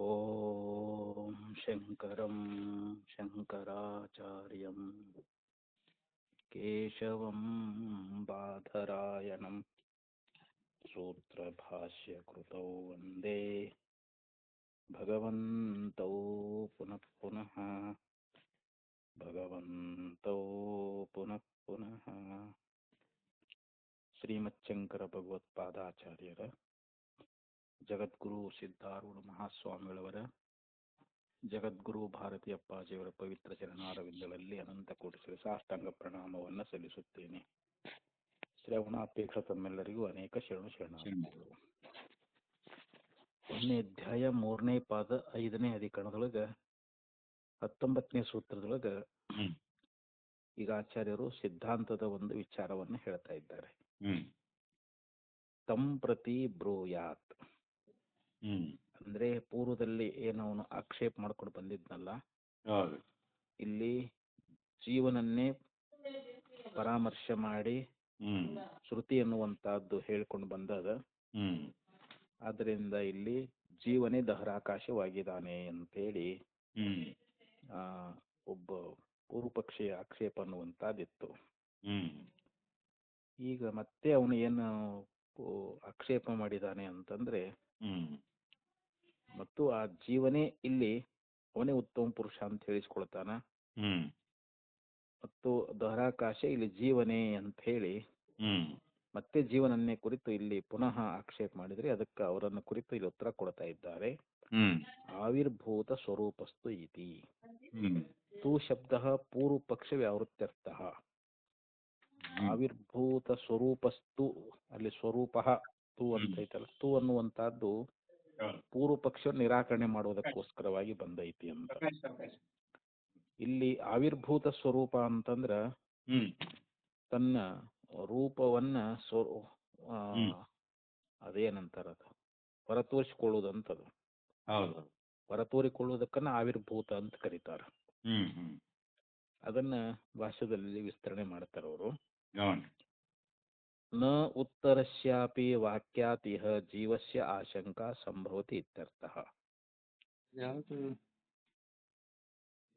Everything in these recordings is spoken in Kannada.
ಓಂ ಶಂಕರಂ ಶಂಕರಾಚಾರ್ಯಂ ಕೇಶವಂ ಬಾದರಾಯಣಂ ಸೂತ್ರಭಾಷ್ಯಕೃತೌ ವಂದೇ ಭಗವಂತೌ ಪುನಃ ಪುನಃ ಭಗವಂತೌ ಪುನಃ ಪುನಃ ಶ್ರೀಮಚ್ಛಂಕರ ಭಗವತ್ಪಾದಾಚಾರ್ಯರ ಜಗದ್ಗುರು ಸಿದ್ಧಾರೂಢ ಮಹಾಸ್ವಾಮಿಗಳವರ ಜಗದ್ಗುರು ಭಾರತೀ ಅಪ್ಪಾಜಿಯವರ ಪವಿತ್ರ ಚರಣಾರವಿಂದಗಳಲ್ಲಿ ಅನಂತ ಕೋಟಿ ಸಾಷ್ಟಾಂಗ ಪ್ರಣಾಮವನ್ನು ಸಲ್ಲಿಸುತ್ತೇನೆ. ಶ್ರವಣಾಪೇಕ್ಷ ತಮ್ಮೆಲ್ಲರಿಗೂ ಅನೇಕ ಶರಣಾರ್ಥಿಗಳು. 1ನೇ ಅಧ್ಯಾಯ 3ನೇ ಪಾದ 5ನೇ ಅಧಿಕರಣದೊಳಗ 19ನೇ ಸೂತ್ರದೊಳಗ ಈಗ ಆಚಾರ್ಯರು ಸಿದ್ಧಾಂತದ ಒಂದು ವಿಚಾರವನ್ನು ಹೇಳ್ತಾ ಇದ್ದಾರೆ. ತಂ ಪ್ರತಿ ಬ್ರೂಯಾತ್ ಅಂದ್ರೆ ಪೂರ್ವದಲ್ಲಿ ಏನು ಅವನು ಆಕ್ಷೇಪ ಮಾಡ್ಕೊಂಡು ಬಂದಿದ್ನಲ್ಲ, ಇಲ್ಲಿ ಜೀವನನ್ನೇ ಪರಾಮರ್ಶೆ ಮಾಡಿ ಶ್ರುತಿ ಎನ್ನುವಂತಹದ್ದು ಹೇಳ್ಕೊಂಡು ಬಂದದ. ಆದ್ರಿಂದ ಇಲ್ಲಿ ಜೀವನೇ ದಹರಾಕಾಶವಾಗಿದ್ದಾನೆ ಅಂತೇಳಿ ಒಬ್ಬ ಪೂರ್ವಪಕ್ಷೀಯ ಆಕ್ಷೇಪ ಅನ್ನುವಂತಹದ್ದಿತ್ತು. ಈಗ ಮತ್ತೆ ಅವನು ಏನು ಆಕ್ಷೇಪ ಮಾಡಿದಾನೆ ಅಂತಂದ್ರೆ, ಮತ್ತು ಆ ಜೀವನೇ ಇಲ್ಲಿ ಅವನೇ ಉತ್ತಮ ಪುರುಷ ಅಂತ ಹೇಳಿಸ್ಕೊಳ್ತಾನ, ಮತ್ತು ದಹರಾಕಾಶ ಇಲ್ಲಿ ಜೀವನೇ ಅಂತ ಹೇಳಿ ಮತ್ತೆ ಜೀವನನ್ನೇ ಕುರಿತು ಇಲ್ಲಿ ಪುನಃ ಆಕ್ಷೇಪ ಮಾಡಿದ್ರೆ ಅದಕ್ಕೆ ಅವರನ್ನು ಕುರಿತು ಇಲ್ಲಿ ಉತ್ತರ ಕೊಡ್ತಾ ಇದ್ದಾರೆ. ಆವಿರ್ಭೂತ ಸ್ವರೂಪಸ್ತು ಇತಿ ತೂ ಶಬ್ದ ಪೂರ್ವ ಪಕ್ಷ ವ್ಯಾವೃತ್ಯರ್ಥ. ಆವಿರ್ಭೂತ ಸ್ವರೂಪಸ್ತು, ಅಲ್ಲಿ ಸ್ವರೂಪ ತು ಅಂತ ಐತಲ್ಲ, ತು ಅನ್ನುವಂತಹದ್ದು ಪೂರ್ವ ಪಕ್ಷ ನಿರಾಕರಣೆ ಮಾಡುವುದಕ್ಕೋಸ್ಕರವಾಗಿ ಬಂದೈತಿ ಅಂತ. ಇಲ್ಲಿ ಆವಿರ್ಭೂತ ಸ್ವರೂಪ ಅಂತಂದ್ರ ತನ್ನ ರೂಪವನ್ನ ಅದೇನಂತಾರದು ಹೊರತೋರಿಸಿಕೊಳ್ಳುವುದಂತದು. ಹೊರತೋರಿಕೊಳ್ಳುವುದಕ್ಕನ್ನ ಆವಿರ್ಭೂತ ಅಂತ ಕರೀತಾರ. ಅದನ್ನ ಭಾಷೆದಲ್ಲಿ ವಿಸ್ತರಣೆ ಮಾಡ್ತಾರ ಅವರು. ನ ಉತ್ತರಸ್ಯಾಪಿ ವಾಕ್ಯಾತಿಹ ಜೀವಸ್ಯ ಆಶಂಕಾ ಸಂಭವತಿ ಇತ್ಯರ್ಥಃ.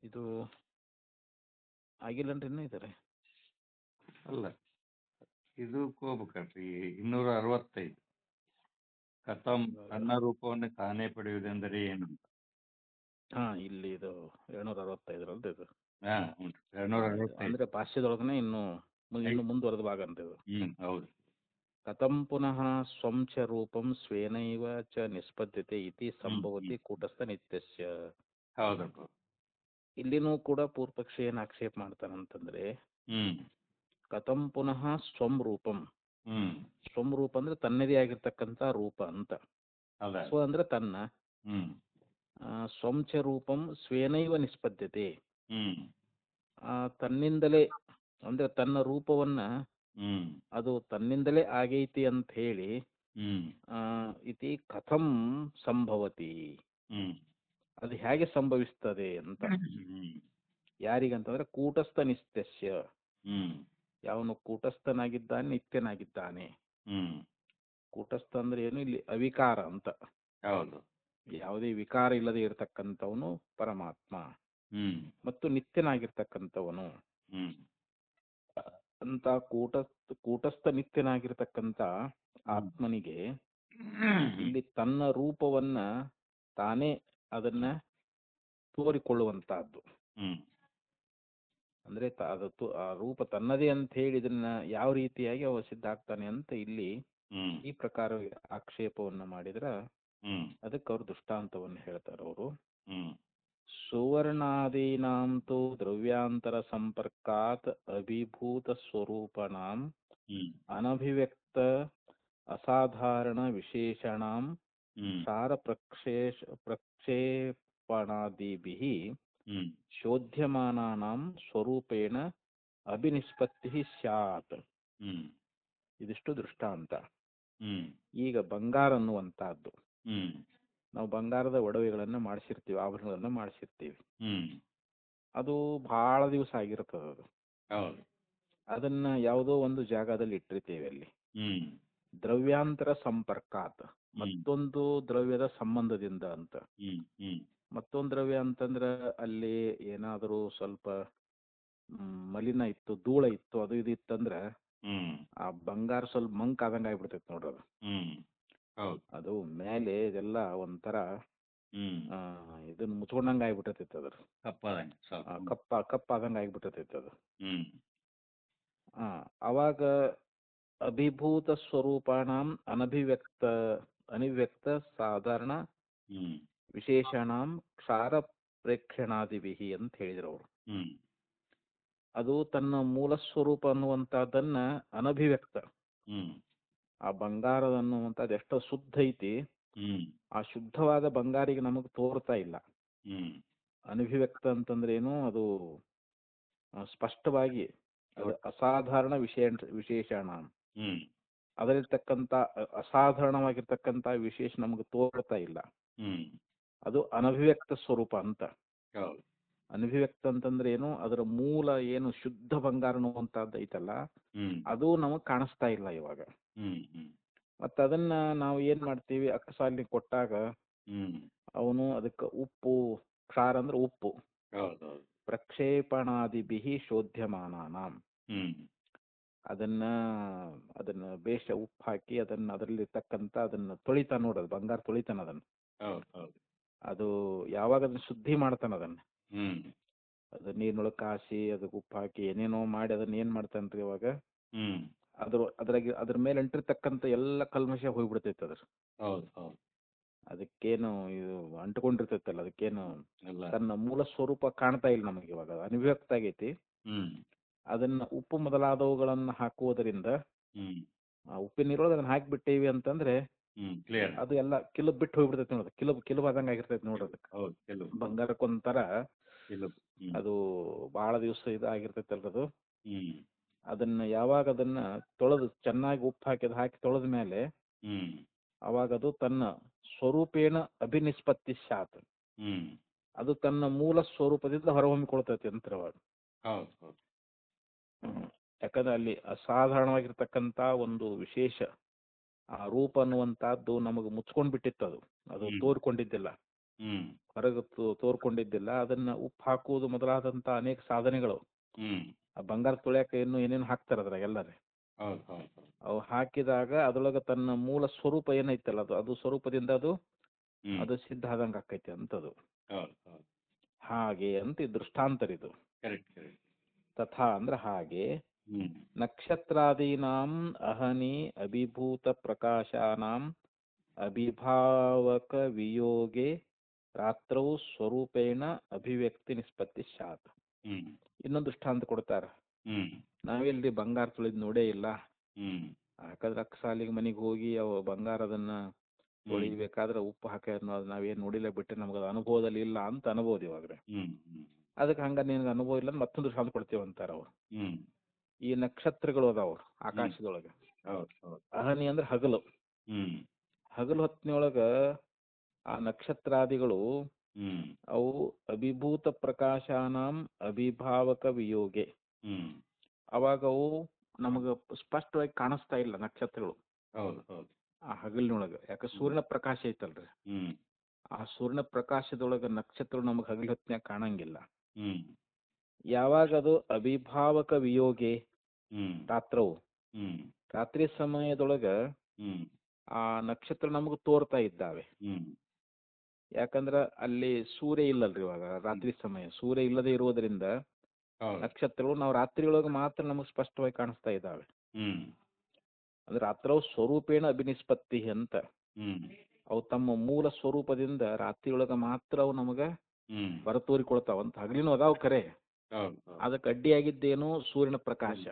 ಇದು ಆಗಿಲ್ಲನ್ರಿ, ಇನ್ನೂ ಇದ್ದಾರೆ ಅಲ್ಲ, ಇದು ಹೋಗ್ಬೇಕಲ್ರಿ. 265 ಕಥಂ ತನ್ನ ರೂಪವನ್ನು ತಾನೇ ಪಡೆಯುವುದೆಂದರೆ ಏನು? ಇಲ್ಲಿ ಇದು 265 ಇದು. 265 ಅಂದ್ರೆ ಭಾಷ್ಯದೊಳಗನೆ ಇನ್ನು ಮುಂದುವರೆದ ಭಾಗ ಅಂತ ಇದು. ಹೌದು. ಕಥಂ ಪುನಃ ಸ್ವಂ ಚ ರೂಪಂ ಸ್ವೇನೈವ ಚ ನಿಸ್ಪದ್ಯತೆ ಇತಿ ಸಂಭವತಿ ಕೂಟಸ್ಥ ನಿತ್ಯಸ್ಯ. ಹೌದಪ್ಪ. ಇಲ್ಲಿನೂ ಕೂಡ ಪೂರ್ವಪಕ್ಷ ಏನ್ ಆಕ್ಷೇಪ ಮಾಡ್ತಾನಂತಂದ್ರೆ, ಕಥಂ ಪುನಃ ಸ್ವಂ ರೂಪಂ, ಸ್ವಂ ರೂಪ ಅಂದ್ರೆ ತನ್ನದೇ ಆಗಿರ್ತಕ್ಕಂಥ ರೂಪ ಅಂತ. ಸ್ವ ಅಂದ್ರೆ ತನ್ನ, ಸ್ವಂ ಚ ರೂಪಂ ಸ್ವೇನೈವ ನಿಸ್ಪದ್ಯತೆ, ತನ್ನಿಂದಲೇ ಅಂದ್ರೆ ತನ್ನ ರೂಪವನ್ನ ಅದು ತನ್ನಿಂದಲೇ ಆಗೈತಿ ಅಂತ ಹೇಳಿ ಇತಿ ಕಥಂ ಸಂಭವತಿ, ಅದು ಹೇಗೆ ಸಂಭವಿಸ್ತದೆ ಅಂತ. ಯಾರಿಗಂತಂದ್ರೆ ಕೂಟಸ್ಥ ನಿತ್ಯಸ್ಯ, ಯಾವನು ಕೂಟಸ್ಥನಾಗಿದ್ದಾನೆ ನಿತ್ಯನಾಗಿದ್ದಾನೆ. ಕೂಟಸ್ಥ ಅಂದ್ರೆ ಏನು, ಇಲ್ಲಿ ಅವಿಕಾರ ಅಂತ, ಯಾವುದೇ ವಿಕಾರ ಇಲ್ಲದೆ ಇರತಕ್ಕಂಥವನು ಪರಮಾತ್ಮ, ಮತ್ತು ನಿತ್ಯನಾಗಿರ್ತಕ್ಕಂಥವನು ಅಂತ. ಕೂಟಸ್ಥ ನಿತ್ಯನಾಗಿರ್ತಕ್ಕಂಥ ಆತ್ಮನಿಗೆ ಇಲ್ಲಿ ತನ್ನ ರೂಪವನ್ನ ತಾನೇ ಅದನ್ನ ತೋರಿಕೊಳ್ಳುವಂತಹದ್ದು. ಅಂದ್ರೆ ಆ ರೂಪ ತನ್ನದೇ ಅಂತ ಹೇಳಿ ಇದನ್ನ ಯಾವ ರೀತಿಯಾಗಿ ಅವ ಸಿದ್ಧ ಆಗ್ತಾನೆ ಅಂತ ಇಲ್ಲಿ ಈ ಪ್ರಕಾರ ಆಕ್ಷೇಪವನ್ನ ಮಾಡಿದ್ರ ಅದಕ್ಕೆ ಅವ್ರು ದೃಷ್ಟಾಂತವನ್ನು ಹೇಳ್ತಾರ ಅವರು. ಸುವರ್ಣಾದೀನಾಂ ತು ದ್ರವ್ಯಾಂತರ ಸಂಪರ್ಕಾತ್ ಅಭಿಭೂತ ಸ್ವರೂಪಣಾಂ ಅನಭಿವ್ಯಕ್ತ ಅಸಾಧಾರಣ ವಿಶೇಷಣಾಂ ಸಾರ ಪ್ರಕ್ಷೇಪಣಾದಿಭಿಃ ಶೋಧ್ಯಮಾನಾನಾಂ ಸ್ವರೂಪೇಣ ಅಭಿನಿಷ್ಪತ್ತಿ ಸ್ಯಾತ್. ಇದಿಷ್ಟು ದೃಷ್ಟಾಂತ. ಈಗ ಬಂಗಾರ ಅನ್ನುವಂತಹದ್ದು, ನಾವು ಬಂಗಾರದ ಒಡವೆಗಳನ್ನ ಮಾಡಿಸಿರ್ತೀವಿ, ಆಭರಣಗಳನ್ನ ಮಾಡಿಸಿರ್ತೀವಿ. ಅದು ಬಹಳ ದಿವಸ ಆಗಿರ್ತದ. ಅದು ಅದನ್ನ ಯಾವುದೋ ಒಂದು ಜಾಗದಲ್ಲಿ ಇಟ್ಟಿರ್ತೇವೆ. ಅಲ್ಲಿ ದ್ರವ್ಯಾಂತರ ಸಂಪರ್ಕಾತ್ ಮತ್ತೊಂದು ದ್ರವ್ಯದ ಸಂಬಂಧದಿಂದ ಅಂತ. ಮತ್ತೊಂದು ದ್ರವ್ಯ ಅಂತಂದ್ರೆ ಅಲ್ಲಿ ಏನಾದರೂ ಸ್ವಲ್ಪ ಮಲಿನ ಇತ್ತು, ಧೂಳ ಇತ್ತು, ಅದು ಇದು ಇತ್ತಂದ್ರೆ ಆ ಬಂಗಾರ ಸ್ವಲ್ಪ ಮಂಕ್ ಆದಂಗೆ ಆಗ್ಬಿಡ್ತೈತೆ ನೋಡ್ರಿ ಅದು. ಅದು ಮೇಲೆ ಇದೆಲ್ಲ ಒಂಥರ ಇದನ್ನ ಮುಚ್ಕೊಂಡಂಗೆ ಆಗ್ಬಿಟ್ಟೈತೆ ಅದ್ರ ಕಪ್ಪಾದಂಗೆ ಆಗ್ಬಿಟ್ಟೈತೆ ಅದು. ಅವಾಗ ಅಭಿಭೂತ ಸ್ವರೂಪಾಣಂ ಅನಿವ್ಯಕ್ತ ಸಾಧಾರಣ ವಿಶೇಷಣಂ ಕ್ಷಾರ ಪ್ರೇಕ್ಷಣಾದಿವಿಹಿ ಅಂತ ಹೇಳಿದ್ರು ಅವರು. ಅದು ತನ್ನ ಮೂಲ ಸ್ವರೂಪ ಅನ್ನುವಂಥದ್ದನ್ನ ಅನಭಿವ್ಯಕ್ತ, ಆ ಬಂಗಾರದ ಅನ್ನುವಂಥದ್ದು ಎಷ್ಟೋ ಶುದ್ಧ ಐತಿ, ಆ ಶುದ್ಧವಾದ ಬಂಗಾರಿಗೆ ನಮಗೆ ತೋರ್ತಾ ಇಲ್ಲ. ಅನಭಿವ್ಯಕ್ತ ಅಂತಂದ್ರೆ ಏನು, ಅದು ಸ್ಪಷ್ಟವಾಗಿ ಅದು ಅಸಾಧಾರಣ ವಿಶೇಷಣ, ಅದರಲ್ಲಿರ್ತಕ್ಕಂಥ ಅಸಾಧಾರಣವಾಗಿರ್ತಕ್ಕಂಥ ವಿಶೇಷ ನಮಗೆ ತೋರ್ತಾ ಇಲ್ಲ. ಅದು ಅನಭಿವ್ಯಕ್ತ ಸ್ವರೂಪ ಅಂತ. ಅನಭಿವ್ಯಕ್ತ ಅಂತಂದ್ರೆ ಏನು, ಅದರ ಮೂಲ ಏನು ಶುದ್ಧ ಬಂಗಾರ ಅನ್ನುವಂಥದ್ದು ಐತಲ್ಲ, ಅದು ನಮಗ್ ಕಾಣಿಸ್ತಾ ಇಲ್ಲ ಇವಾಗ. ಮತ್ತ ಅದನ್ನ ನಾವು ಏನ್ ಮಾಡ್ತೀವಿ, ಅಕ್ಕಸಾಲಿಗೆ ಕೊಟ್ಟಾಗ ಅವನು ಅದಕ್ಕೆ ಉಪ್ಪು, ಕ್ಷಾರ ಅಂದ್ರೆ ಉಪ್ಪು, ಪ್ರಕ್ಷೇಪಣಾದಿಭಿ ಶೋಧ್ಯಮಾನಾನಾಂ, ಅದನ್ನ ಬೇಷ ಉಪ್ಪು ಹಾಕಿ ಅದರಲ್ಲಿರ್ತಕ್ಕಂಥ ಅದನ್ನ ತೊಳಿತಾನ ನೋಡೋದು, ಬಂಗಾರ ತೊಳಿತಾನ ಅದನ್ನ. ಅದು ಯಾವಾಗ ಅದನ್ನ ಶುದ್ಧಿ ಮಾಡ್ತಾನ ಅದನ್ನ, ಅದು ನೀರಿನೊಳಗೆ ಕಾಸಿ ಅದಕ್ಕೆ ಉಪ್ಪು ಹಾಕಿ ಏನೇನೋ ಮಾಡಿ ಅದನ್ನ ಏನ್ ಮಾಡ್ತಾನ್ರಿ ಇವಾಗ, ಅದ್ರ ಮೇಲೆ ಅಂಟಿರ್ತಕ್ಕಂಥ ಎಲ್ಲ ಕಲ್ಮಶ ಹೋಗ್ಬಿಡ್ತೈತೆ ಅದ್ರ. ಅದಕ್ಕೇನು ಇದು ಅಂಟ್ಕೊಂಡಿರ್ತೈತಲ್ಲ, ಅದಕ್ಕೇನು ತನ್ನ ಮೂಲ ಸ್ವರೂಪ ಕಾಣ್ತಾ ಇಲ್ಲ ನಮಗೆ ಇವಾಗ, ಅನಿವ್ಯಕ್ತ ಆಗೈತಿ. ಅದನ್ನ ಉಪ್ಪು ಮೊದಲಾದವುಗಳನ್ನ ಹಾಕುವುದರಿಂದ, ಆ ಉಪ್ಪಿನ ನೀರೊಳಗೆ ಅದನ್ನ ಹಾಕಿಬಿಟ್ಟೇವಿ ಅಂತಂದ್ರೆ ಅದು ಎಲ್ಲ ಕಿಲುಬ್ ಬಿಟ್ಟು ಹೋಗ್ಬಿಡ್ತೈತಿ ನೋಡ್ರಿ, ಕಿಲುಬ್ ಆದಂಗ ಆಗಿರ್ತೈತಿ ನೋಡ್ರಿ. ಬಂಗಾರಕ್ಕೊಂಥರ ಅದು ಬಹಳ ದಿವಸ ಇದಾಗಿರ್ತೈತಲ್ರ ಅದು. ಅದನ್ನ ಯಾವಾಗ ಅದನ್ನ ತೊಳೆದು ಚೆನ್ನಾಗಿ ಉಪ್ಪು ಹಾಕಿ ತೊಳೆದ ಮೇಲೆ ಅವಾಗ ಅದು ತನ್ನ ಸ್ವರೂಪೇಣ ಅಭಿನಿಷ್ಪತ್ತಿ ಶಾತ್, ಅದು ತನ್ನ ಮೂಲ ಸ್ವರೂಪದಿಂದ ಹೊರಹೊಮ್ಮಿಕೊಳ್ತೈತಿ ಅಂತರವಾಗ. ಯಾಕಂದ್ರೆ ಅಲ್ಲಿ ಅಸಾಧಾರಣವಾಗಿರ್ತಕ್ಕಂಥ ಒಂದು ವಿಶೇಷ ಆ ರೂಪ ಅನ್ನುವಂತಹದ್ದು ನಮಗೆ ಮುಚ್ಕೊಂಡ್ ಬಿಟ್ಟಿತ್ತು, ಅದು ತೋರ್ಕೊಂಡಿದ್ದಿಲ್ಲ, ಹೊರಗೆ ತೋರ್ಕೊಂಡಿದ್ದಿಲ್ಲ. ಅದನ್ನ ಉಪ್ಪು ಹಾಕುವುದು ಮೊದಲಾದಂತ ಅನೇಕ ಸಾಧನೆಗಳು, ಆ ಬಂಗಾರ ತೊಳ್ಯಾಕ ಏನೇನು ಹಾಕ್ತಾರ ಅದ್ರಾಗ ಎಲ್ಲರೇ, ಅವು ಹಾಕಿದಾಗ ಅದ್ರೊಳಗ ತನ್ನ ಮೂಲ ಸ್ವರೂಪ ಏನೈತಲ್ಲ ಅದು ಸ್ವರೂಪದಿಂದ ಅದು ಸಿದ್ಧ ಆದಂಗ ಆಕೈತಿ ಅಂತದು. ಹಾಗೆ ಅಂತ ದೃಷ್ಟಾಂತರಿದು. ತಥಾ ಅಂದ್ರೆ ಹಾಗೆ, ನಕ್ಷತ್ರಾದೀನಾಂ ಅಹನಿ ಅಭಿಭೂತ ಪ್ರಕಾಶಾನಾಂ ಅಭಿಭಾವಕ ವಿಯೋಗೆ ರಾತ್ರೌ ಸ್ವರೂಪೇಣ ಅಭಿವ್ಯಕ್ತಿ ನಿಷ್ಪತ್ತಿ ಶಾತ್. ಇನ್ನೊಂದು ದೃಷ್ಟಾಂತ ಕೊಡ್ತಾರ. ನಾವೆಲ್ಲಿ ಬಂಗಾರ ತೊಳೆದ್ ನೋಡೇ ಇಲ್ಲ, ಯಾಕಂದ್ರೆ ಅಕ್ಕಸಾಲಿಗೆ ಮನೆಗೆ ಹೋಗಿ ಅವು ಬಂಗಾರದನ್ನ ತೊಳಿಬೇಕಾದ್ರೆ ಉಪ್ಪು ಹಾಕಿ ಅನ್ನೋದು ನಾವೇನ್ ನೋಡಿಲ್ಲ, ಬಿಟ್ಟರೆ ನಮ್ಗೆ ಅದು ಅನುಭವದಲ್ಲಿ ಇಲ್ಲ ಅಂತ ಅನ್ಬೋದು ಇವಾಗ್ರೆ. ಅದಕ್ಕೆ ಹಂಗ ನಿನ್ಗೆ ಅನುಭವ ಇಲ್ಲ ಮತ್ತೊಂದು ದೃಷ್ಟಾಂತ ಕೊಡ್ತೇವೆ ಅಂತಾರ ಅವ್ರು. ಈ ನಕ್ಷತ್ರಗಳು ಅದಾವ ಆಕಾಶದೊಳಗ, ಅಹನಿ ಅಂದ್ರೆ ಹಗಲು, ಹಗಲು ಹೊತ್ತಿನೊಳಗ ಆ ನಕ್ಷತ್ರಾದಿಗಳು ಅವು ಅಭಿಭೂತ ಪ್ರಕಾಶಾನಾಂ ಅಭಿಭಾವಕ ವಿಯೋಗೆ, ಅವಾಗ ಅವು ನಮಗ ಸ್ಪಷ್ಟವಾಗಿ ಕಾಣಿಸ್ತಾ ಇಲ್ಲ ನಕ್ಷತ್ರಗಳು ಆ ಹಗಲಿನೊಳಗ. ಯಾಕೆ ಸೂರ್ಯನ ಪ್ರಕಾಶ ಐತಲ್ರಿ, ಆ ಸೂರ್ಯನ ಪ್ರಕಾಶದೊಳಗ ನಕ್ಷತ್ರಗಳು ನಮಗ್ ಹಗಲು ಹೊತ್ತಿನಾಗ ಕಾಣಂಗಿಲ್ಲ. ಯಾವಾಗ ಅದು ಅಭಿಭಾವಕ ವಿಯೋಗೆ ರಾತ್ರವು, ರಾತ್ರಿ ಸಮಯದೊಳಗ ಆ ನಕ್ಷತ್ರ ನಮಗ್ ತೋರ್ತಾ ಇದ್ದಾವೆ. ಯಾಕಂದ್ರ ಅಲ್ಲಿ ಸೂರ್ಯ ಇಲ್ಲಲ್ರಿ ಇವಾಗ, ರಾತ್ರಿ ಸಮಯ ಸೂರ್ಯ ಇಲ್ಲದೆ ಇರುವುದರಿಂದ ನಕ್ಷತ್ರಗಳು ನಾವು ರಾತ್ರಿಯೊಳಗೆ ಮಾತ್ರ ನಮಗ್ ಸ್ಪಷ್ಟವಾಗಿ ಕಾಣಿಸ್ತಾ ಇದ್ದಾವೆ. ಅಂದ್ರೆ ರಾತ್ರವು ಸ್ವರೂಪೇಣ ಅಭಿನಿಷ್ಪತ್ತಿ ಅಂತ, ಅವು ತಮ್ಮ ಮೂಲ ಸ್ವರೂಪದಿಂದ ರಾತ್ರಿಯೊಳಗ ಮಾತ್ರ ಅವು ನಮಗ ಹೊರ ತೋರಿಕೊಳ್ತಾವಂತ. ಹಗಲಿನೂ ಅದಾವ ಖರೆ, ಅದಕ್ಕೆ ಅಡ್ಡಿಯಾಗಿದ್ದೇನು ಸೂರ್ಯನ ಪ್ರಕಾಶ.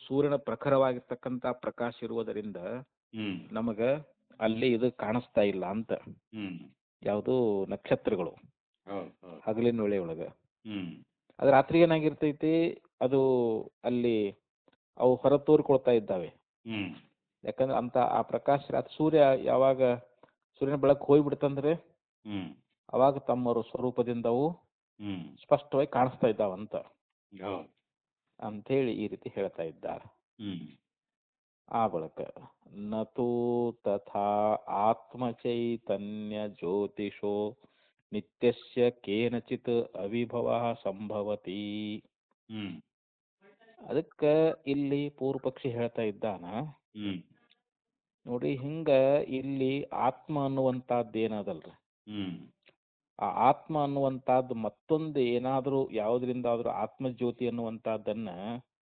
ಸೂರ್ಯನ ಪ್ರಖರವಾಗಿರ್ತಕ್ಕಂಥ ಪ್ರಕಾಶ ಇರುವುದರಿಂದ ನಮಗ ಅಲ್ಲಿ ಇದು ಕಾಣಿಸ್ತಾ ಇಲ್ಲ ಅಂತ. ಯಾವುದು ನಕ್ಷತ್ರಗಳು ಹಗಲಿನ ವೇಳೆಯೊಳಗ. ಅದು ರಾತ್ರಿ ಏನಾಗಿರ್ತೈತಿ, ಅದು ಅಲ್ಲಿ ಅವು ಹೊರ ತೋರಿಕೊಳ್ತಾ ಇದ್ದಾವೆ. ಯಾಕಂದ್ರೆ ಅಂತ ಆ ಪ್ರಕಾಶ ಸೂರ್ಯ ಯಾವಾಗ ಸೂರ್ಯನ ಬೆಳಕು ಹೋಗ್ಬಿಡ್ತಂದ್ರೆ ಅವಾಗ ತಮ್ಮ ಸ್ವರೂಪದಿಂದ ಅವು ಸ್ಪಷ್ಟವಾಗಿ ಕಾಣಿಸ್ತಾ ಇದ್ದಾವಂತ ಅಂತೇಳಿ ಈ ರೀತಿ ಹೇಳ್ತಾ ಇದ್ದಾರೆ. ಆ ಬಳಕ ನತು ತಥಾ ಆತ್ಮಚೈತನ್ಯ ಜ್ಯೋತಿಷೋ ನಿತ್ಯಸ್ಯ ಕೇನಚಿತ್ ಅವಿಭವ ಸಂಭವತಿ. ಹ್ಮ್ ಅದಕ್ಕೆ ಇಲ್ಲಿ ಪೂರ್ವ ಪಕ್ಷಿ ಹೇಳ್ತಾ ಇದ್ದಾನ, ಹ್ಮ್ ನೋಡಿ ಹಿಂಗ ಇಲ್ಲಿ ಆತ್ಮ ಅನ್ನುವಂಥದ್ದು ಏನದಲ್ರಿ, ಹ್ಮ್ ಆ ಆತ್ಮ ಅನ್ನುವಂಥದ್ದು ಮತ್ತೊಂದು ಏನಾದರೂ ಯಾವುದರಿಂದಾದ್ರೂ ಆತ್ಮಜ್ಯೋತಿ ಅನ್ನುವಂಥದ್ದನ್ನ,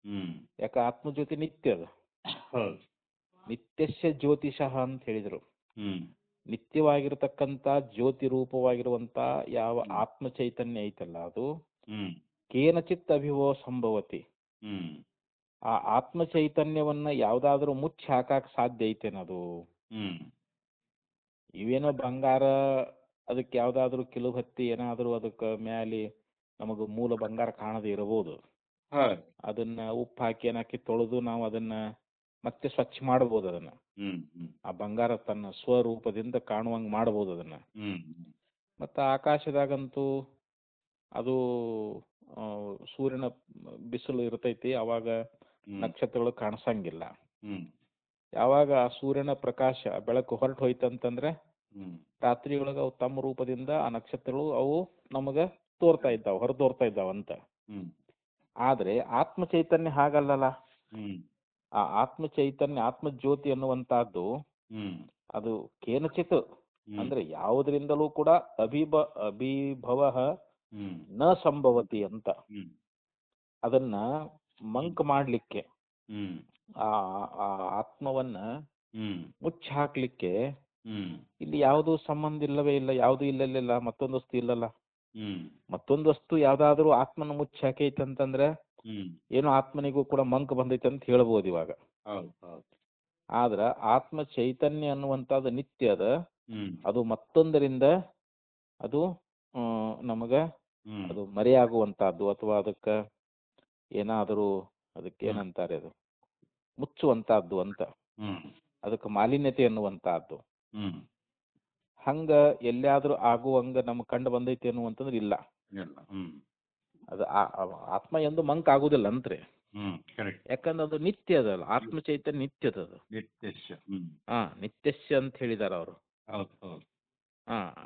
ಹ್ಮ್ ಯಾಕೆ ಆತ್ಮಜ್ಯೋತಿ ನಿತ್ಯ ಅದು, ಹೌದು. ನಿತ್ಯಸ್ಯ ಜ್ಯೋತಿಷಃ ಅಂತ ಹೇಳಿದರು. ಹ್ಮ್ ನಿತ್ಯವಾಗಿರತಕ್ಕಂಥ ಜ್ಯೋತಿ ರೂಪವಾಗಿರುವಂಥ ಯಾವ ಆತ್ಮ ಚೈತನ್ಯ ಐತಲ್ಲ ಅದು ಹ್ಮ್ ಕೇನಚಿತ್ ಅಭಿಭವ ಸಂಭವತಿ. ಹ್ಮ್ ಆ ಆತ್ಮ ಚೈತನ್ಯವನ್ನ ಯಾವ್ದಾದ್ರೂ ಮುಚ್ಚಿ ಹಾಕಕ್ ಸಾಧ್ಯ ಐತೇನದು? ಹ್ಮ್ ಇವೇನೋ ಬಂಗಾರ ಅದಕ್ಕೆ ಯಾವ್ದಾದ್ರು ಕಿಲು ಹತ್ತಿ ಏನಾದರೂ ಅದಕ್ಕೆ ಮ್ಯಾಲಿ ನಮಗೆ ಮೂಲ ಬಂಗಾರ ಕಾಣದೇ ಇರಬಹುದು. ಹೌದು. ಅದನ್ನ ಉಪ್ಪು ಹಾಕಿ ಏನಾಕಿ ತೊಳೆದು ನಾವು ಅದನ್ನ ಮತ್ತೆ ಸ್ವಚ್ಛ ಮಾಡಬಹುದು. ಅದನ್ನ ಹ್ಮ್ ಹ್ಮ್ ಆ ಬಂಗಾರ ತನ್ನ ಸ್ವರೂಪದಿಂದ ಕಾಣುವಂಗೆ ಮಾಡಬಹುದು ಅದನ್ನ. ಹ್ಮ್ ಮತ್ತು ಆಕಾಶದಾಗಂತೂ ಅದು ಸೂರ್ಯನ ಬಿಸಿಲು ಇರ್ತೈತಿ, ಅವಾಗ ನಕ್ಷತ್ರಗಳು ಕಾಣಿಸಂಗಿಲ್ಲ. ಹ್ಮ್ ಯಾವಾಗ ಆ ಸೂರ್ಯನ ಪ್ರಕಾಶ ಬೆಳಕು ಹೊರಟು ಹೋಯ್ತಂತಂದ್ರೆ ಹ್ಮ್ ರಾತ್ರಿಯೊಳಗೆ ಅವು ತಮ್ಮ ರೂಪದಿಂದ ಆ ನಕ್ಷತ್ರಗಳು ಅವು ನಮಗೆ ತೋರ್ತಾ ಇದ್ದಾವ, ಹೊರ ತೋರ್ತಾ ಇದ್ದಾವಂತ. ಹ್ಮ್ ಆದ್ರೆ ಆತ್ಮ ಚೈತನ್ಯ ಹಾಗಲ್ಲಲ್ಲ. ಹ್ಮ್ ಆ ಆತ್ಮ ಚೈತನ್ಯ ಆತ್ಮ ಜ್ಯೋತಿ ಅನ್ನುವಂತಹದ್ದು ಹ್ಮ್ ಅದು ಕೇನಚಿತ್ ಅಂದ್ರೆ ಯಾವುದರಿಂದಲೂ ಕೂಡ ಅಭಿಭವ ಹ್ಮ್ ನ ಸಂಭವತಿ ಅಂತ. ಹ್ಮ್ ಅದನ್ನ ಮಂಕ್ ಮಾಡ್ಲಿಕ್ಕೆ, ಹ್ಮ್ ಆ ಆ ಆತ್ಮವನ್ನ ಹ್ಮ್ ಮುಚ್ಚಿ ಹಾಕ್ಲಿಕ್ಕೆ ಹ್ಮ್ ಇಲ್ಲಿ ಯಾವುದು ಸಂಬಂಧ ಇಲ್ಲವೇ ಇಲ್ಲ, ಯಾವುದು ಇಲ್ಲಲ್ಲ, ಮತ್ತೊಂದು ವಸ್ತು ಇಲ್ಲಲ್ಲ. ಹ್ಮ್ ಮತ್ತೊಂದು ವಸ್ತು ಯಾವ್ದಾದ್ರು ಆತ್ಮನ ಮುಚ್ಚಿ ಹಾಕೈತೆ ಅಂತಂದ್ರೆ ಹ್ಮ್ ಏನೋ ಆತ್ಮನಿಗೂ ಕೂಡ ಮಂಕ್ ಬಂದೈತೆ ಅಂತ ಹೇಳ್ಬೋದು ಇವಾಗ. ಹೌದು ಹೌದು. ಆದ್ರ ಆತ್ಮ ಚೈತನ್ಯ ಅನ್ನುವಂಥದ್ದು ನಿತ್ಯ ಅದ. ಹ್ಮ್ ಅದು ಮತ್ತೊಂದರಿಂದ ಅದು ನಮಗ ಹ್ಮ್ ಅದು ಮರೆಯಾಗುವಂತಹದ್ದು ಅಥವಾ ಅದಕ್ಕೆ ಏನಾದರೂ ಅದಕ್ಕೆ ಏನಂತಾರೆ ಅದು ಮುಚ್ಚುವಂತಹದ್ದು ಅಂತ, ಹ್ಮ್ ಅದಕ್ಕೆ ಮಾಲಿನ್ಯತೆ ಅನ್ನುವಂತಹದ್ದು. ಹ್ಮ್ ಹಂಗ ಎಲ್ಲಿಯಾದ್ರೂ ಆಗುವಂಗ ನಮ್ಗೆ ಕಂಡು ಬಂದೈತಿ ಅನ್ನುವಂತಂದ್ರೆ ಇಲ್ಲ. ಇಲ್ಲ. ಹ್ಮ್ ಅದು ಆತ್ಮ ಎಂದು ಮಂಕ್ ಆಗುದಿಲ್ಲ ಅಂತ್ರಿ. ಹ್ಮ್ ಕರೆಕ್ಟ್. ಯಾಕಂದ್ರೆ ಅದು ನಿತ್ಯ ಅದಲ್ಲ, ಆತ್ಮ ಚೈತನ್ಯ ನಿತ್ಯದದು. ನಿತ್ಯಸ್ಯ. ಹ್ಮ್ ನಿತ್ಯಸ್ಯ ಅಂತ ಹೇಳಿದಾರ ಅವರು. ಹೌದು ಹೌದು.